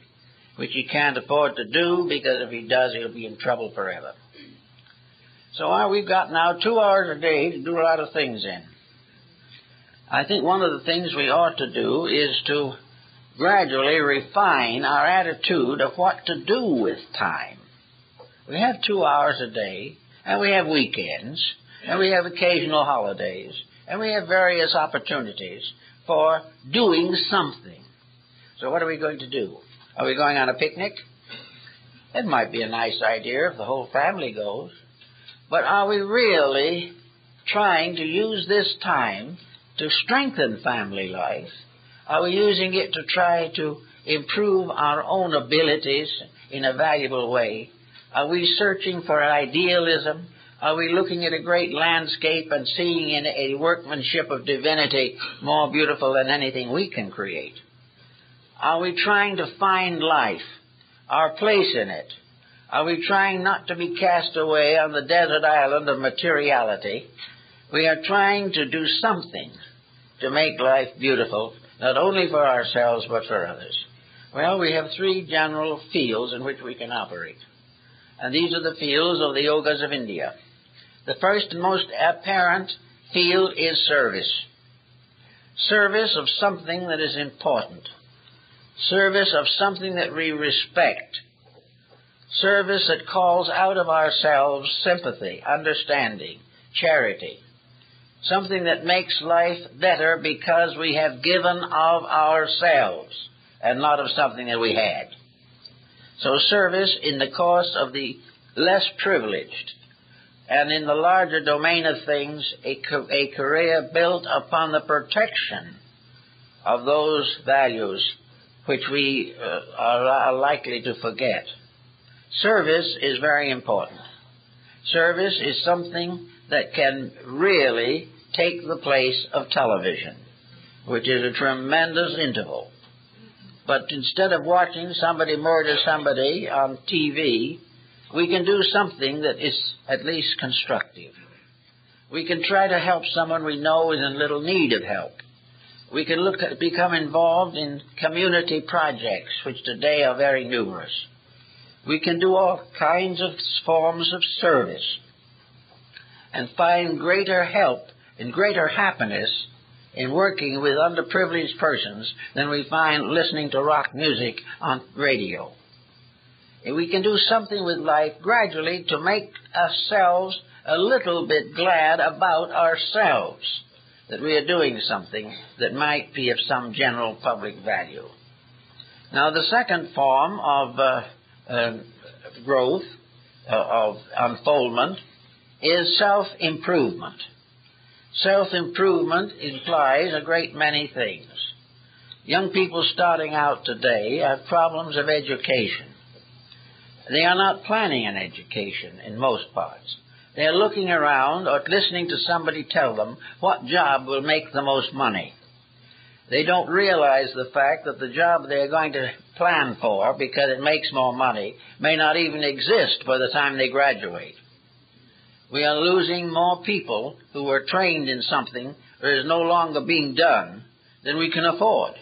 which he can't afford to do, because if he does, he'll be in trouble forever. So we've got now 2 hours a day to do a lot of things in. I think one of the things we ought to do is to gradually refine our attitude of what to do with time. We have 2 hours a day, and we have weekends, and we have occasional holidays, and we have various opportunities for doing something. So what are we going to do? Are we going on a picnic? It might be a nice idea if the whole family goes. But are we really trying to use this time to strengthen family life? Are we using it to try to improve our own abilities in a valuable way? Are we searching for idealism? Are we looking at a great landscape and seeing in a workmanship of divinity more beautiful than anything we can create? Are we trying to find life, our place in it? Are we trying not to be cast away on the desert island of materiality? We are trying to do something to make life beautiful, not only for ourselves but for others. Well, we have 3 general fields in which we can operate. And these are the fields of the yogas of India. The first and most apparent field is service. Service of something that is important. Service of something that we respect. Service that calls out of ourselves sympathy, understanding, charity. Something that makes life better because we have given of ourselves and not of something that we had. So service in the cause of the less privileged, and in the larger domain of things, a career built upon the protection of those values which we are likely to forget. Service is very important. Service is something that can really take the place of television, which is a tremendous interval. But instead of watching somebody murder somebody on TV, we can do something that is at least constructive. We can try to help someone we know is in little need of help. We can become involved in community projects, which today are very numerous. We can do all kinds of forms of service and find greater help and greater happiness in working with underprivileged persons than we find listening to rock music on radio. And we can do something with life gradually to make ourselves a little bit glad about ourselves, that we are doing something that might be of some general public value. Now, the second form of growth, of unfoldment, is self-improvement. Self-improvement implies a great many things. Young people starting out today have problems of education. They are not planning an education in most parts. They are looking around or listening to somebody tell them what job will make the most money. They don't realize the fact that the job they're going to plan for, because it makes more money, may not even exist by the time they graduate. We are losing more people who were trained in something that is no longer being done than we can afford.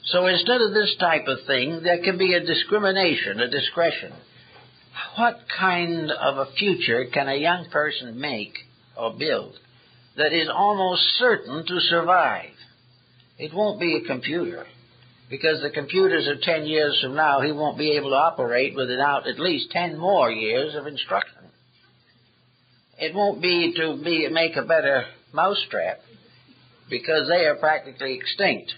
So instead of this type of thing, there can be a discrimination, a discretion. What kind of a future can a young person make or build that is almost certain to survive? It won't be a computer, because the computers of 10 years from now, he won't be able to operate without at least 10 more years of instruction. It won't be to make a better mousetrap, because they are practically extinct.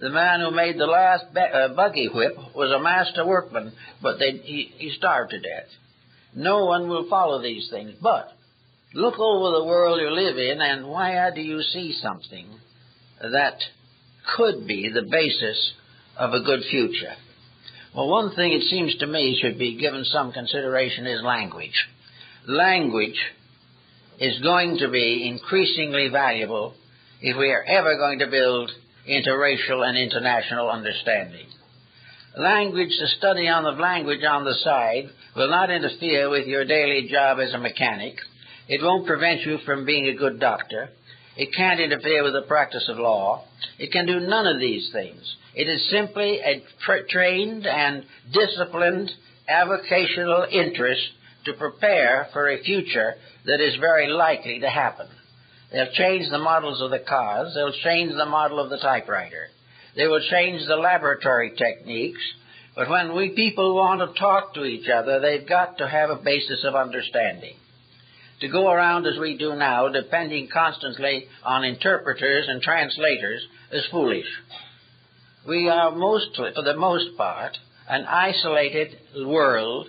The man who made the last buggy whip was a master workman, but he starved to death. No one will follow these things. But look over the world you live in, and why do you see something that could be the basis of a good future? Well, one thing it seems to me should be given some consideration is language. Language is going to be increasingly valuable if we are ever going to build interracial and international understanding. Language, the study of language on the side, will not interfere with your daily job as a mechanic. It won't prevent you from being a good doctor. It can't interfere with the practice of law. It can do none of these things. It is simply a trained and disciplined avocational interest to prepare for a future that is very likely to happen. They'll change the models of the cars. They'll change the model of the typewriter. They will change the laboratory techniques. But when we people want to talk to each other, they've got to have a basis of understanding. To go around as we do now, depending constantly on interpreters and translators, is foolish. We are for the most part, an isolated world,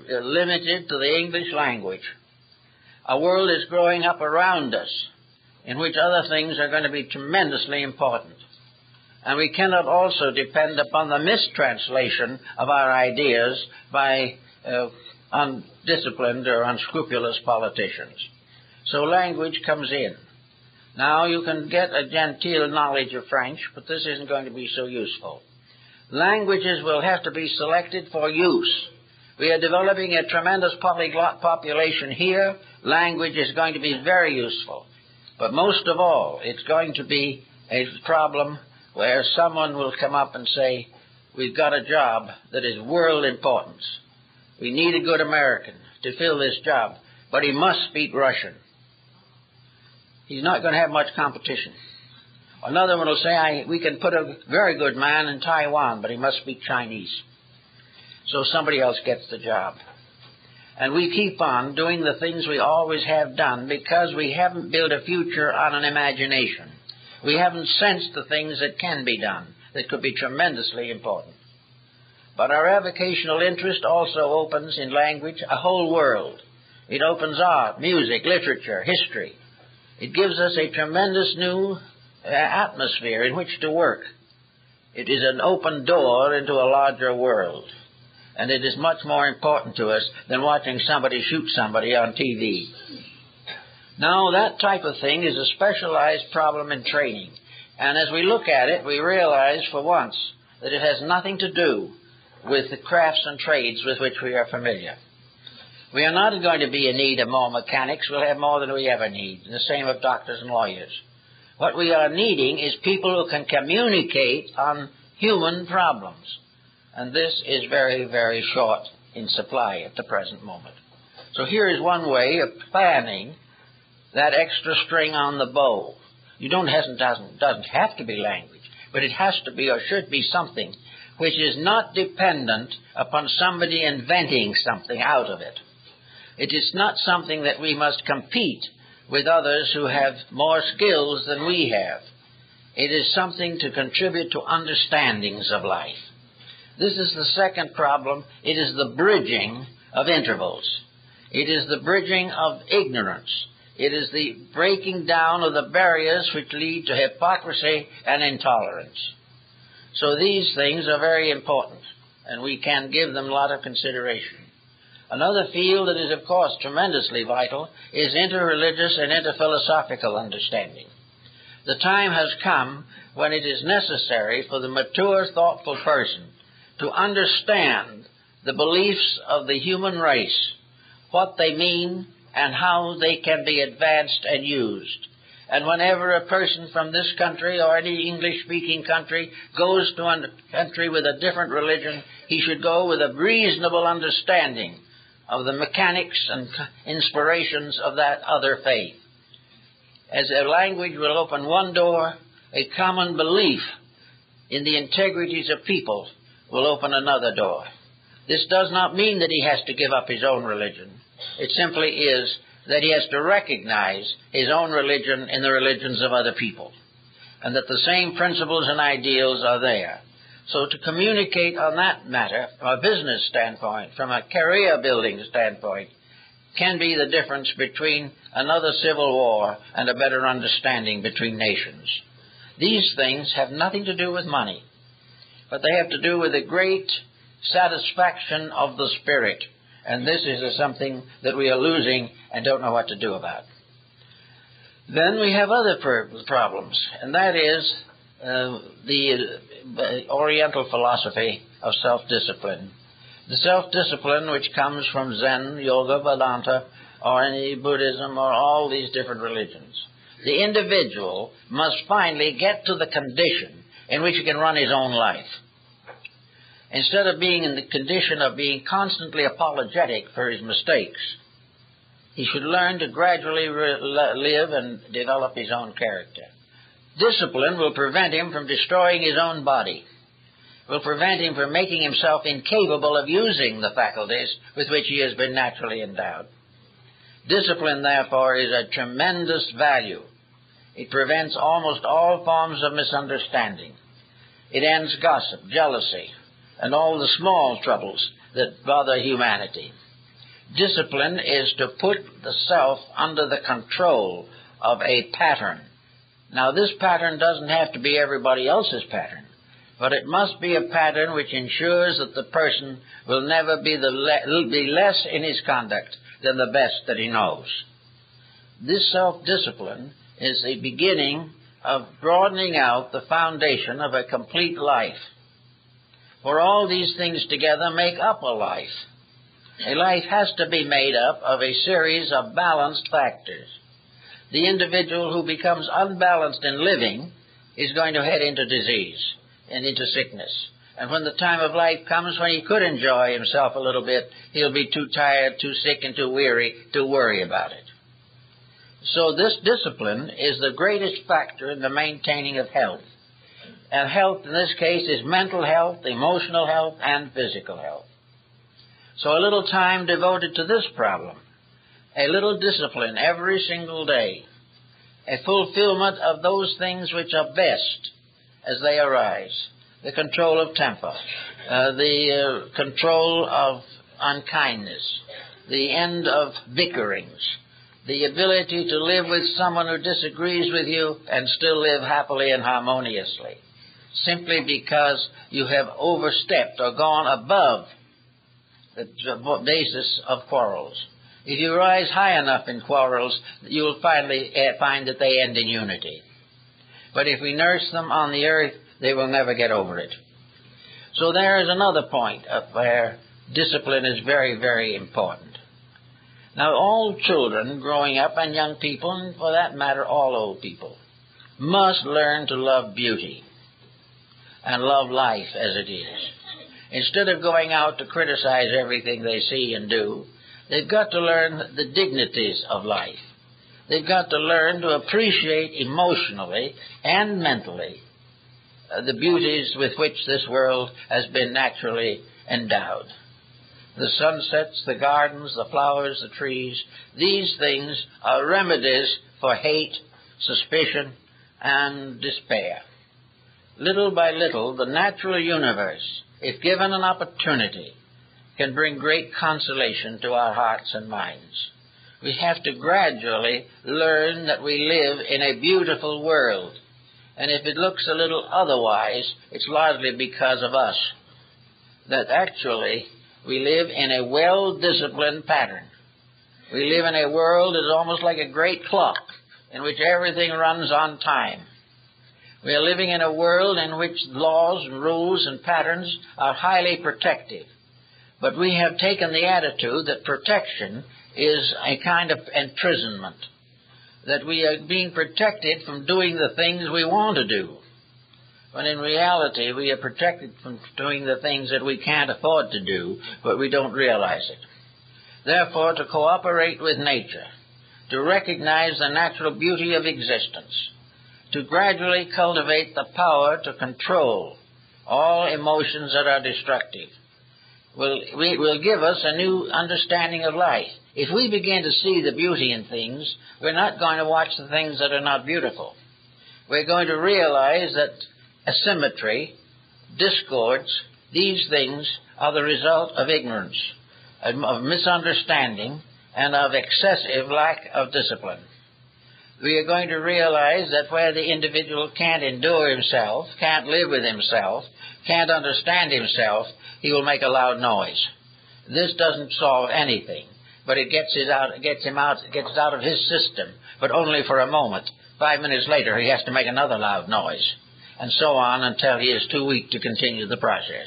limited to the English language. A world is growing up around us in which other things are going to be tremendously important. And we cannot also depend upon the mistranslation of our ideas by undisciplined or unscrupulous politicians. So language comes in. Now you can get a genteel knowledge of French, but this isn't going to be so useful. Languages will have to be selected for use. We are developing a tremendous polyglot population here. Language is going to be very useful. But most of all, it's going to be a problem where someone will come up and say, we've got a job that is world importance. We need a good American to fill this job, but he must speak Russian. He's not going to have much competition. Another one will say, we can put a very good man in Taiwan, but he must speak Chinese. So somebody else gets the job. And we keep on doing the things we always have done because we haven't built a future on an imagination. We haven't sensed the things that can be done, that could be tremendously important. But our avocational interest also opens in language a whole world. It opens art, music, literature, history. It gives us a tremendous new atmosphere in which to work. It is an open door into a larger world. And it is much more important to us than watching somebody shoot somebody on TV. Now, that type of thing is a specialized problem in training. And as we look at it, we realize for once that it has nothing to do with the crafts and trades with which we are familiar. We are not going to be in need of more mechanics. We'll have more than we ever need. And the same of doctors and lawyers. What we are needing is people who can communicate on human problems. And this is very, very short in supply at the present moment. So here is one way of planning that extra string on the bow. Doesn't have to be language, but it has to be or should be something which is not dependent upon somebody inventing something out of it. It is not something that we must compete with others who have more skills than we have. It is something to contribute to understandings of life. This is the second problem. It is the bridging of intervals. It is the bridging of ignorance. It is the breaking down of the barriers which lead to hypocrisy and intolerance. So these things are very important, and we can give them a lot of consideration. Another field that is, of course, tremendously vital is interreligious and interphilosophical understanding. The time has come when it is necessary for the mature, thoughtful person to understand the beliefs of the human race, what they mean, and how they can be advanced and used. And whenever a person from this country or any English-speaking country goes to a country with a different religion, he should go with a reasonable understanding of the mechanics and inspirations of that other faith. As a language will open one door, a common belief in the integrities of people will open another door. This does not mean that he has to give up his own religion. It simply is that he has to recognize his own religion in the religions of other people, and that the same principles and ideals are there. So to communicate on that matter from a business standpoint, from a career building standpoint, can be the difference between another civil war and a better understanding between nations. These things have nothing to do with money, but they have to do with the great satisfaction of the spirit. And this is something that we are losing and don't know what to do about. Then we have other problems, and that is the Oriental philosophy of self-discipline. The self-discipline which comes from Zen, Yoga, Vedanta, or any Buddhism, or all these different religions. The individual must finally get to the condition in which he can run his own life. Instead of being in the condition of being constantly apologetic for his mistakes, he should learn to gradually live and develop his own character. Discipline will prevent him from destroying his own body, will prevent him from making himself incapable of using the faculties with which he has been naturally endowed. Discipline, therefore, is a tremendous value. It prevents almost all forms of misunderstanding. It ends gossip, jealousy, and all the small troubles that bother humanity. Discipline is to put the self under the control of a pattern. Now, this pattern doesn't have to be everybody else's pattern, but it must be a pattern which ensures that the person will never be less in his conduct than the best that he knows. This self-discipline is the beginning of broadening out the foundation of a complete life. For all these things together make up a life. A life has to be made up of a series of balanced factors. The individual who becomes unbalanced in living is going to head into disease and into sickness. And when the time of life comes when he could enjoy himself a little bit, he'll be too tired, too sick, and too weary to worry about it. So this discipline is the greatest factor in the maintaining of health. And health in this case is mental health, emotional health, and physical health. So a little time devoted to this problem, a little discipline every single day, a fulfillment of those things which are best as they arise, the control of temper, the control of unkindness, the end of bickerings, the ability to live with someone who disagrees with you and still live happily and harmoniously, simply because you have overstepped or gone above the basis of quarrels. If you rise high enough in quarrels, you will finally find that they end in unity. But if we nurse them on the earth, they will never get over it. So there is another point where discipline is very, very important. Now, all children growing up and young people, and for that matter, all old people, must learn to love beauty and love life as it is. Instead of going out to criticize everything they see and do, they've got to learn the dignities of life. They've got to learn to appreciate emotionally and mentally the beauties with which this world has been naturally endowed. The sunsets, the gardens, the flowers, the trees, these things are remedies for hate, suspicion, and despair. Little by little, the natural universe, if given an opportunity, can bring great consolation to our hearts and minds. We have to gradually learn that we live in a beautiful world. And if it looks a little otherwise, it's largely because of us. That actually we live in a well-disciplined pattern. We live in a world that is almost like a great clock in which everything runs on time. We are living in a world in which laws and rules and patterns are highly protective. But we have taken the attitude that protection is a kind of imprisonment, that we are being protected from doing the things we want to do, when in reality we are protected from doing the things that we can't afford to do, but we don't realize it. Therefore, to cooperate with nature, to recognize the natural beauty of existence, to gradually cultivate the power to control all emotions that are destructive, will give us a new understanding of life. If we begin to see the beauty in things, we're not going to watch the things that are not beautiful. We're going to realize that asymmetry, discords, these things are the result of ignorance, of misunderstanding, and of excessive lack of discipline. We are going to realize that where the individual can't endure himself, can't live with himself, can't understand himself, he will make a loud noise. This doesn't solve anything, but it gets him out of his system, but only for a moment. 5 minutes later, he has to make another loud noise, and so on until he is too weak to continue the process.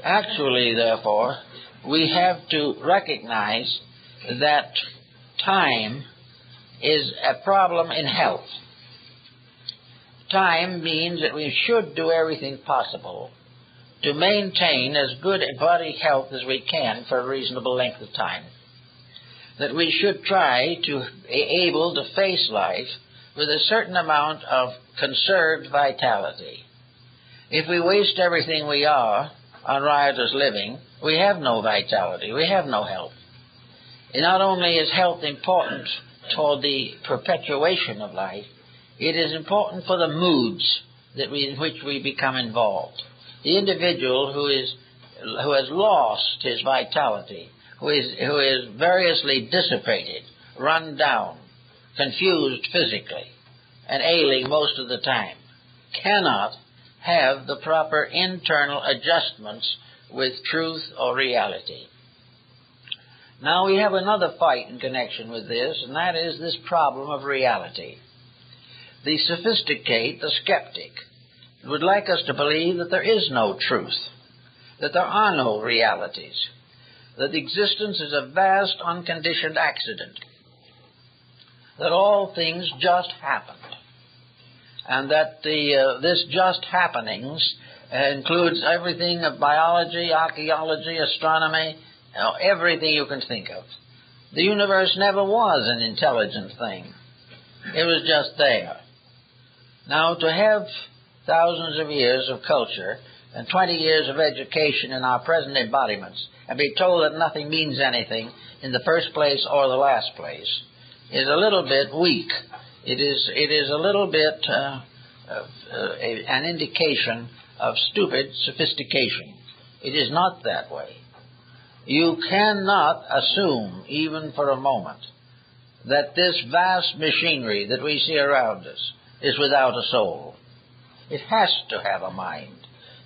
Actually, therefore, we have to recognize that time is a problem in health. Time means that we should do everything possible to maintain as good a body health as we can for a reasonable length of time. That we should try to be able to face life with a certain amount of conserved vitality. If we waste everything we are on riotous living, we have no vitality, we have no health. And not only is health important toward the perpetuation of life, it is important for the moods in which we become involved. The individual who has lost his vitality, who is variously dissipated, run down, confused physically, and ailing most of the time, cannot have the proper internal adjustments with truth or reality. Now we have another fight in connection with this, and that is this problem of reality. The sophisticate, the skeptic, would like us to believe that there is no truth, that there are no realities, that existence is a vast unconditioned accident, that all things just happened, and that this just happenings includes everything of biology, archaeology, astronomy, everything you can think of. The universe never was an intelligent thing. It was just there. Now, to have thousands of years of culture and 20 years of education in our present embodiments and be told that nothing means anything in the first place or the last place is a little bit weak. It is a little bit an indication of stupid sophistication. It is not that way. You cannot assume, even for a moment, that this vast machinery that we see around us is without a soul. It has to have a mind.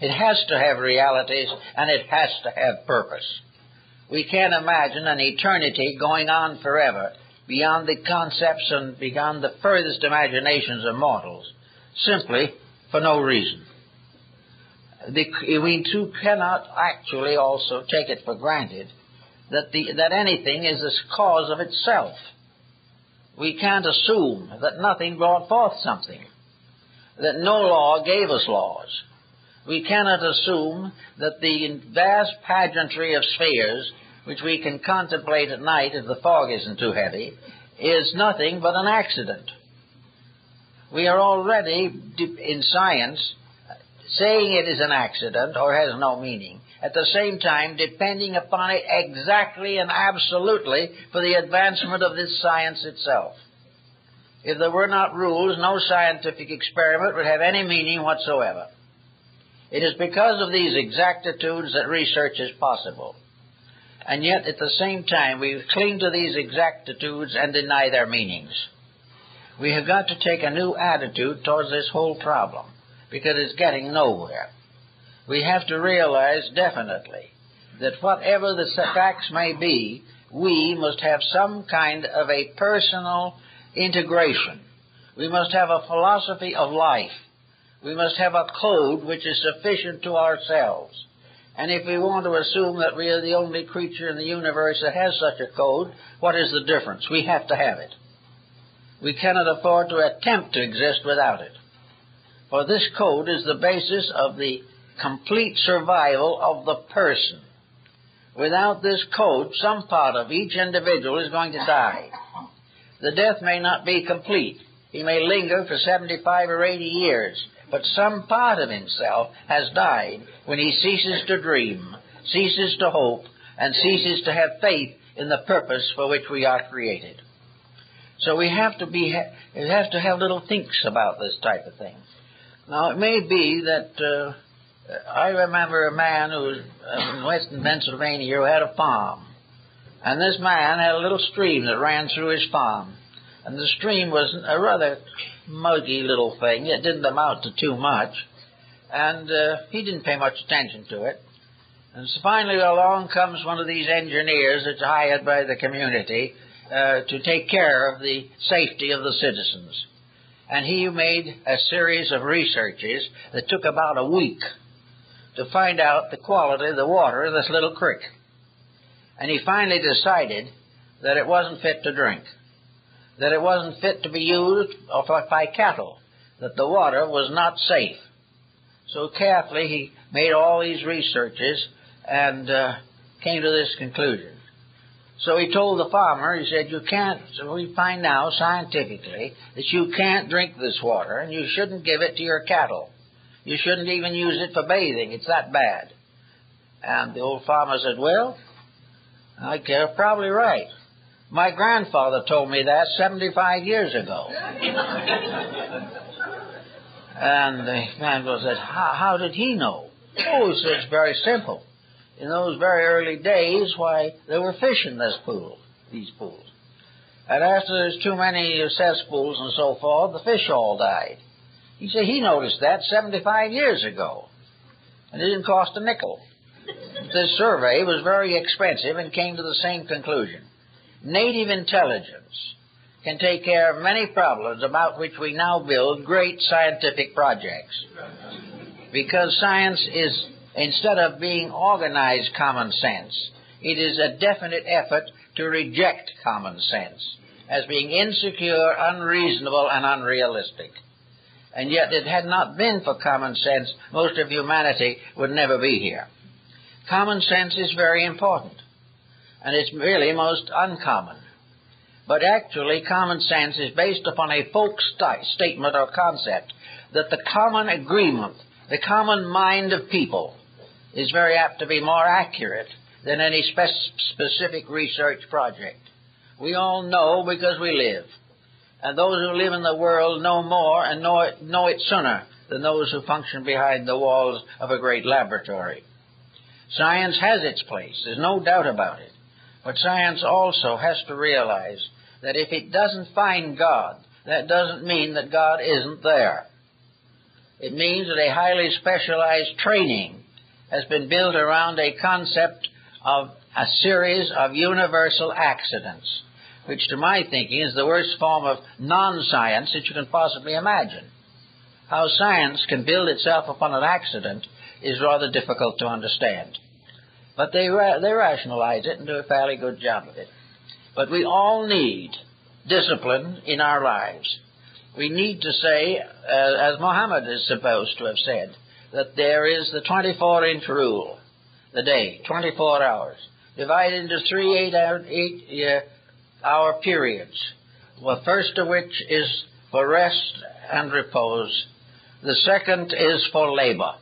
It has to have realities, and it has to have purpose. We can't imagine an eternity going on forever beyond the concepts and beyond the furthest imaginations of mortals, simply for no reason. We too cannot actually also take it for granted that anything is the cause of itself. We can't assume that nothing brought forth something, that no law gave us laws. We cannot assume that the vast pageantry of spheres, which we can contemplate at night if the fog isn't too heavy, is nothing but an accident. We are already, in science, saying it is an accident or has no meaning, at the same time depending upon it exactly and absolutely for the advancement of this science itself. If there were not rules, no scientific experiment would have any meaning whatsoever. It is because of these exactitudes that research is possible. And yet, at the same time, we cling to these exactitudes and deny their meanings. We have got to take a new attitude towards this whole problem, because it's getting nowhere. We have to realize definitely that whatever the facts may be, we must have some kind of a personal integration. We must have a philosophy of life. We must have a code which is sufficient to ourselves. And if we want to assume that we are the only creature in the universe that has such a code, what is the difference? We have to have it. We cannot afford to attempt to exist without it. For this code is the basis of the complete survival of the person. Without this code, some part of each individual is going to die. The death may not be complete. He may linger for 75 or 80 years, but some part of himself has died when he ceases to dream, ceases to hope, and ceases to have faith in the purpose for which we are created. So we have to have little thinks about this type of thing. Now, it may be that I remember a man who was in western Pennsylvania who had a farm. And this man had a little stream that ran through his farm. And the stream was a rather muggy little thing. It didn't amount to too much. And he didn't pay much attention to it. And so finally along comes one of these engineers that's hired by the community to take care of the safety of the citizens. And he made a series of researches that took about a week to find out the quality of the water in this little creek. And he finally decided that it wasn't fit to drink, that it wasn't fit to be used by cattle, that the water was not safe. So carefully he made all these researches and came to this conclusion. So he told the farmer, he said, so we find now scientifically that you can't drink this water and you shouldn't give it to your cattle. You shouldn't even use it for bathing. It's that bad. And the old farmer said, well, you're probably right. My grandfather told me that 75 years ago. And the man said, how did he know? Oh, he said, it's very simple. In those very early days, there were fish in these pools. And after there's too many cesspools and so forth, the fish all died. He said he noticed that 75 years ago. And it didn't cost a nickel. This survey was very expensive and came to the same conclusion. Native intelligence can take care of many problems about which we now build great scientific projects. Because science is, instead of being organized common sense, it is a definite effort to reject common sense as being insecure, unreasonable, and unrealistic. And yet, it had not been for common sense, most of humanity would never be here. Common sense is very important, and it's really most uncommon. But actually, common sense is based upon a folk statement or concept that the common agreement, the common mind of people, is very apt to be more accurate than any specific research project. We all know because we live. And those who live in the world know more and know it sooner than those who function behind the walls of a great laboratory. Science has its place, there's no doubt about it. But science also has to realize that if it doesn't find God, that doesn't mean that God isn't there. It means that a highly specialized training has been built around a concept of a series of universal accidents, which to my thinking is the worst form of non-science that you can possibly imagine. How science can build itself upon an accident is rather difficult to understand. But they rationalize it and do a fairly good job of it. But we all need discipline in our lives. We need to say, as Muhammad is supposed to have said, that there is the 24-inch rule, the day, 24 hours, divided into 3 8-hour periods. The first of which is for rest and repose. The second is for labor.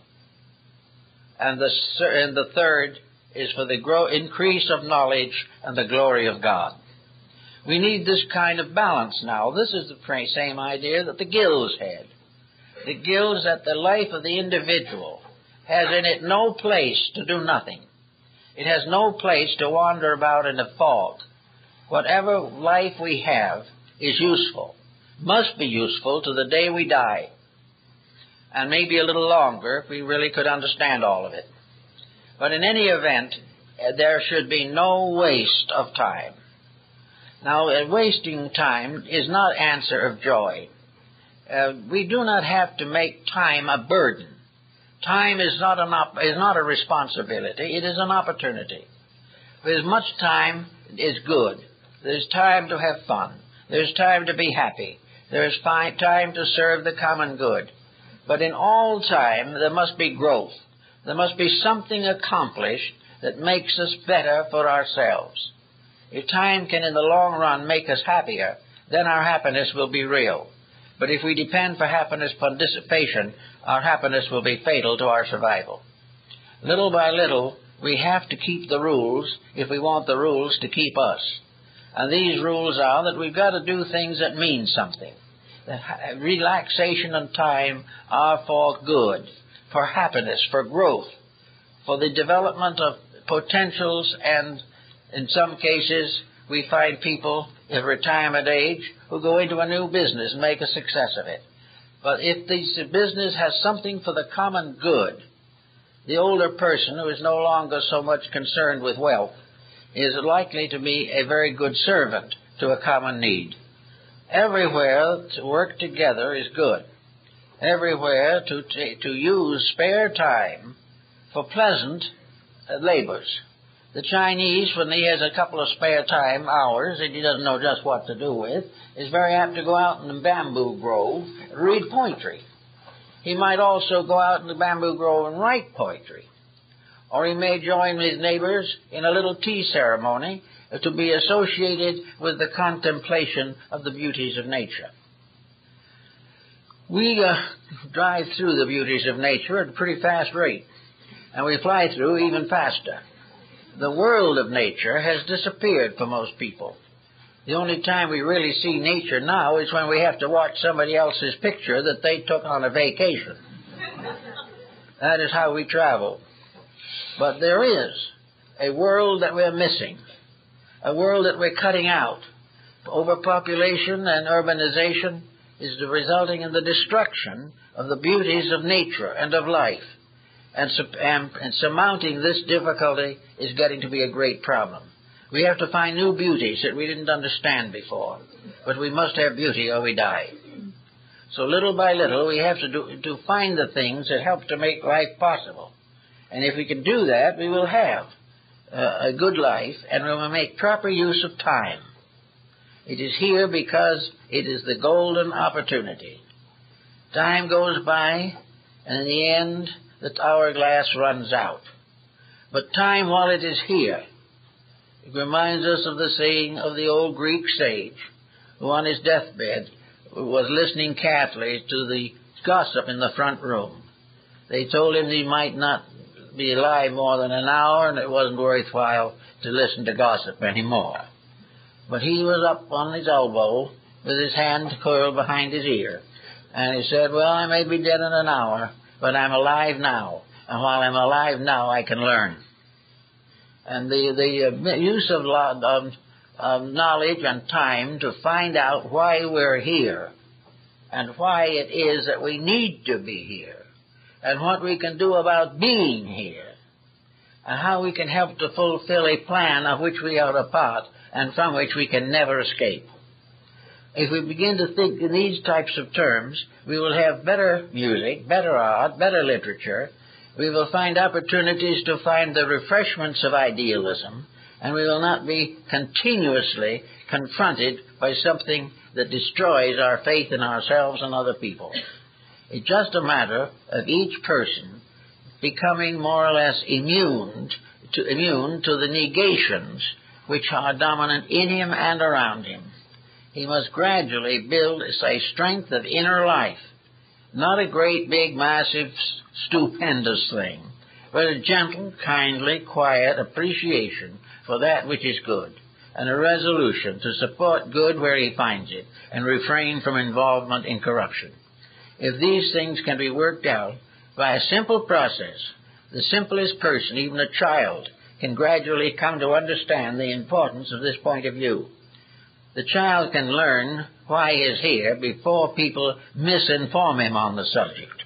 And the third is for the increase of knowledge and the glory of God. We need this kind of balance now. This is the same idea that the gills had. The gills that the life of the individual has in it no place to do nothing. It has no place to wander about in a fog. Whatever life we have is useful, must be useful to the day we die, and maybe a little longer if we really could understand all of it. But in any event, there should be no waste of time. Now, wasting time is not answer of joy. We do not have to make time a burden. Time is not a responsibility. It is an opportunity. There's much time is good. There's time to have fun. There's time to be happy. There's time to serve the common good. But in all time, there must be growth. There must be something accomplished that makes us better for ourselves. If time can in the long run make us happier, then our happiness will be real. But if we depend for happiness upon dissipation, our happiness will be fatal to our survival. Little by little, we have to keep the rules if we want the rules to keep us. And these rules are that we've got to do things that mean something. That relaxation and time are for good, for happiness, for growth, for the development of potentials, and in some cases we find people of retirement age who go into a new business and make a success of it. But if this business has something for the common good, the older person who is no longer so much concerned with wealth is likely to be a very good servant to a common need. Everywhere to work together is good. Everywhere to use spare time for pleasant labors. The Chinese, when he has a couple of spare time hours that he doesn't know just what to do with, is very apt to go out in the bamboo grove and read poetry. He might also go out in the bamboo grove and write poetry. Or he may join his neighbors in a little tea ceremony to be associated with the contemplation of the beauties of nature. We drive through the beauties of nature at a pretty fast rate, and we fly through even faster. The world of nature has disappeared for most people. The only time we really see nature now is when we have to watch somebody else's picture that they took on a vacation. That is how we travel. But there is a world that we're missing, a world that we're cutting out. Overpopulation and urbanization is resulting in the destruction of the beauties of nature and of life. And surmounting this difficulty is getting to be a great problem. We have to find new beauties that we didn't understand before. But we must have beauty or we die. So little by little we have to find the things that help to make life possible. And if we can do that, we will have a good life, and we will make proper use of time. It is here because it is the golden opportunity. Time goes by, and in the end, the hourglass runs out. But time, while it is here, it reminds us of the saying of the old Greek sage, who on his deathbed was listening carefully to the gossip in the front room. They told him he might not be alive more than an hour, and it wasn't worthwhile to listen to gossip anymore. But he was up on his elbow with his hand curled behind his ear, and he said, well, I may be dead in an hour, but I'm alive now, and while I'm alive now, I can learn. And the use of knowledge and time to find out why we're here, and why it is that we need to be here, and what we can do about being here, and how we can help to fulfill a plan of which we are a part, and from which we can never escape. If we begin to think in these types of terms, we will have better music, better art, better literature, We will find opportunities to find the refreshments of idealism, and we will not be continuously confronted by something that destroys our faith in ourselves and other people. It's just a matter of each person becoming more or less immune to the negations which are dominant in him and around him. He must gradually build a strength of inner life, not a great, big, massive, stupendous thing, but a gentle, kindly, quiet appreciation for that which is good, and a resolution to support good where he finds it and refrain from involvement in corruption. If these things can be worked out by a simple process, the simplest person, even a child, can gradually come to understand the importance of this point of view. The child can learn why he is here before people misinform him on the subject.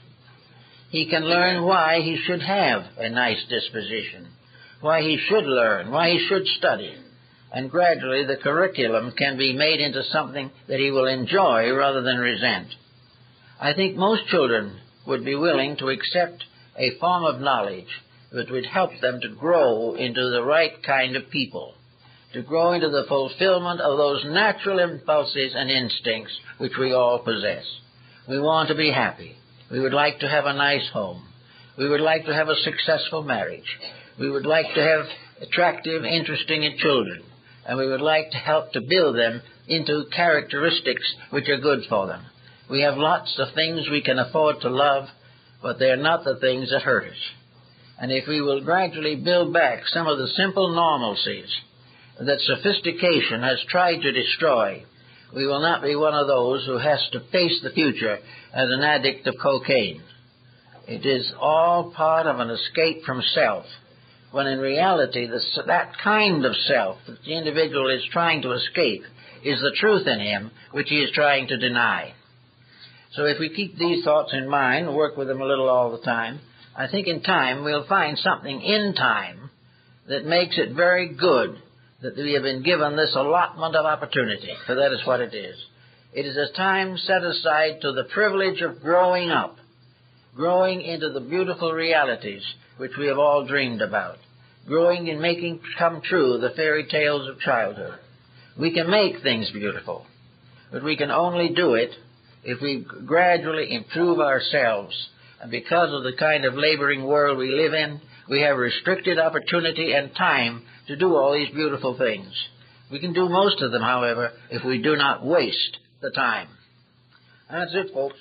He can learn why he should have a nice disposition, why he should learn, why he should study, and gradually the curriculum can be made into something that he will enjoy rather than resent. I think most children would be willing to accept a form of knowledge that would help them to grow into the right kind of people, to grow into the fulfillment of those natural impulses and instincts which we all possess. We want to be happy. We would like to have a nice home. We would like to have a successful marriage. We would like to have attractive, interesting children. And we would like to help to build them into characteristics which are good for them. We have lots of things we can afford to love, but they're not the things that hurt us. And if we will gradually build back some of the simple normalcies that sophistication has tried to destroy, we will not be one of those who has to face the future as an addict of cocaine. It is all part of an escape from self, when in reality that kind of self that the individual is trying to escape is the truth in him which he is trying to deny. So if we keep these thoughts in mind, work with them a little all the time, I think in time we'll find something in time that makes it very good that we have been given this allotment of opportunity, for that is what it is. It is a time set aside to the privilege of growing up, growing into the beautiful realities which we have all dreamed about, growing and making come true the fairy tales of childhood. We can make things beautiful, but we can only do it if we gradually improve ourselves. And because of the kind of laboring world we live in, we have restricted opportunity and time to do all these beautiful things. We can do most of them, however, if we do not waste the time. That's it, folks.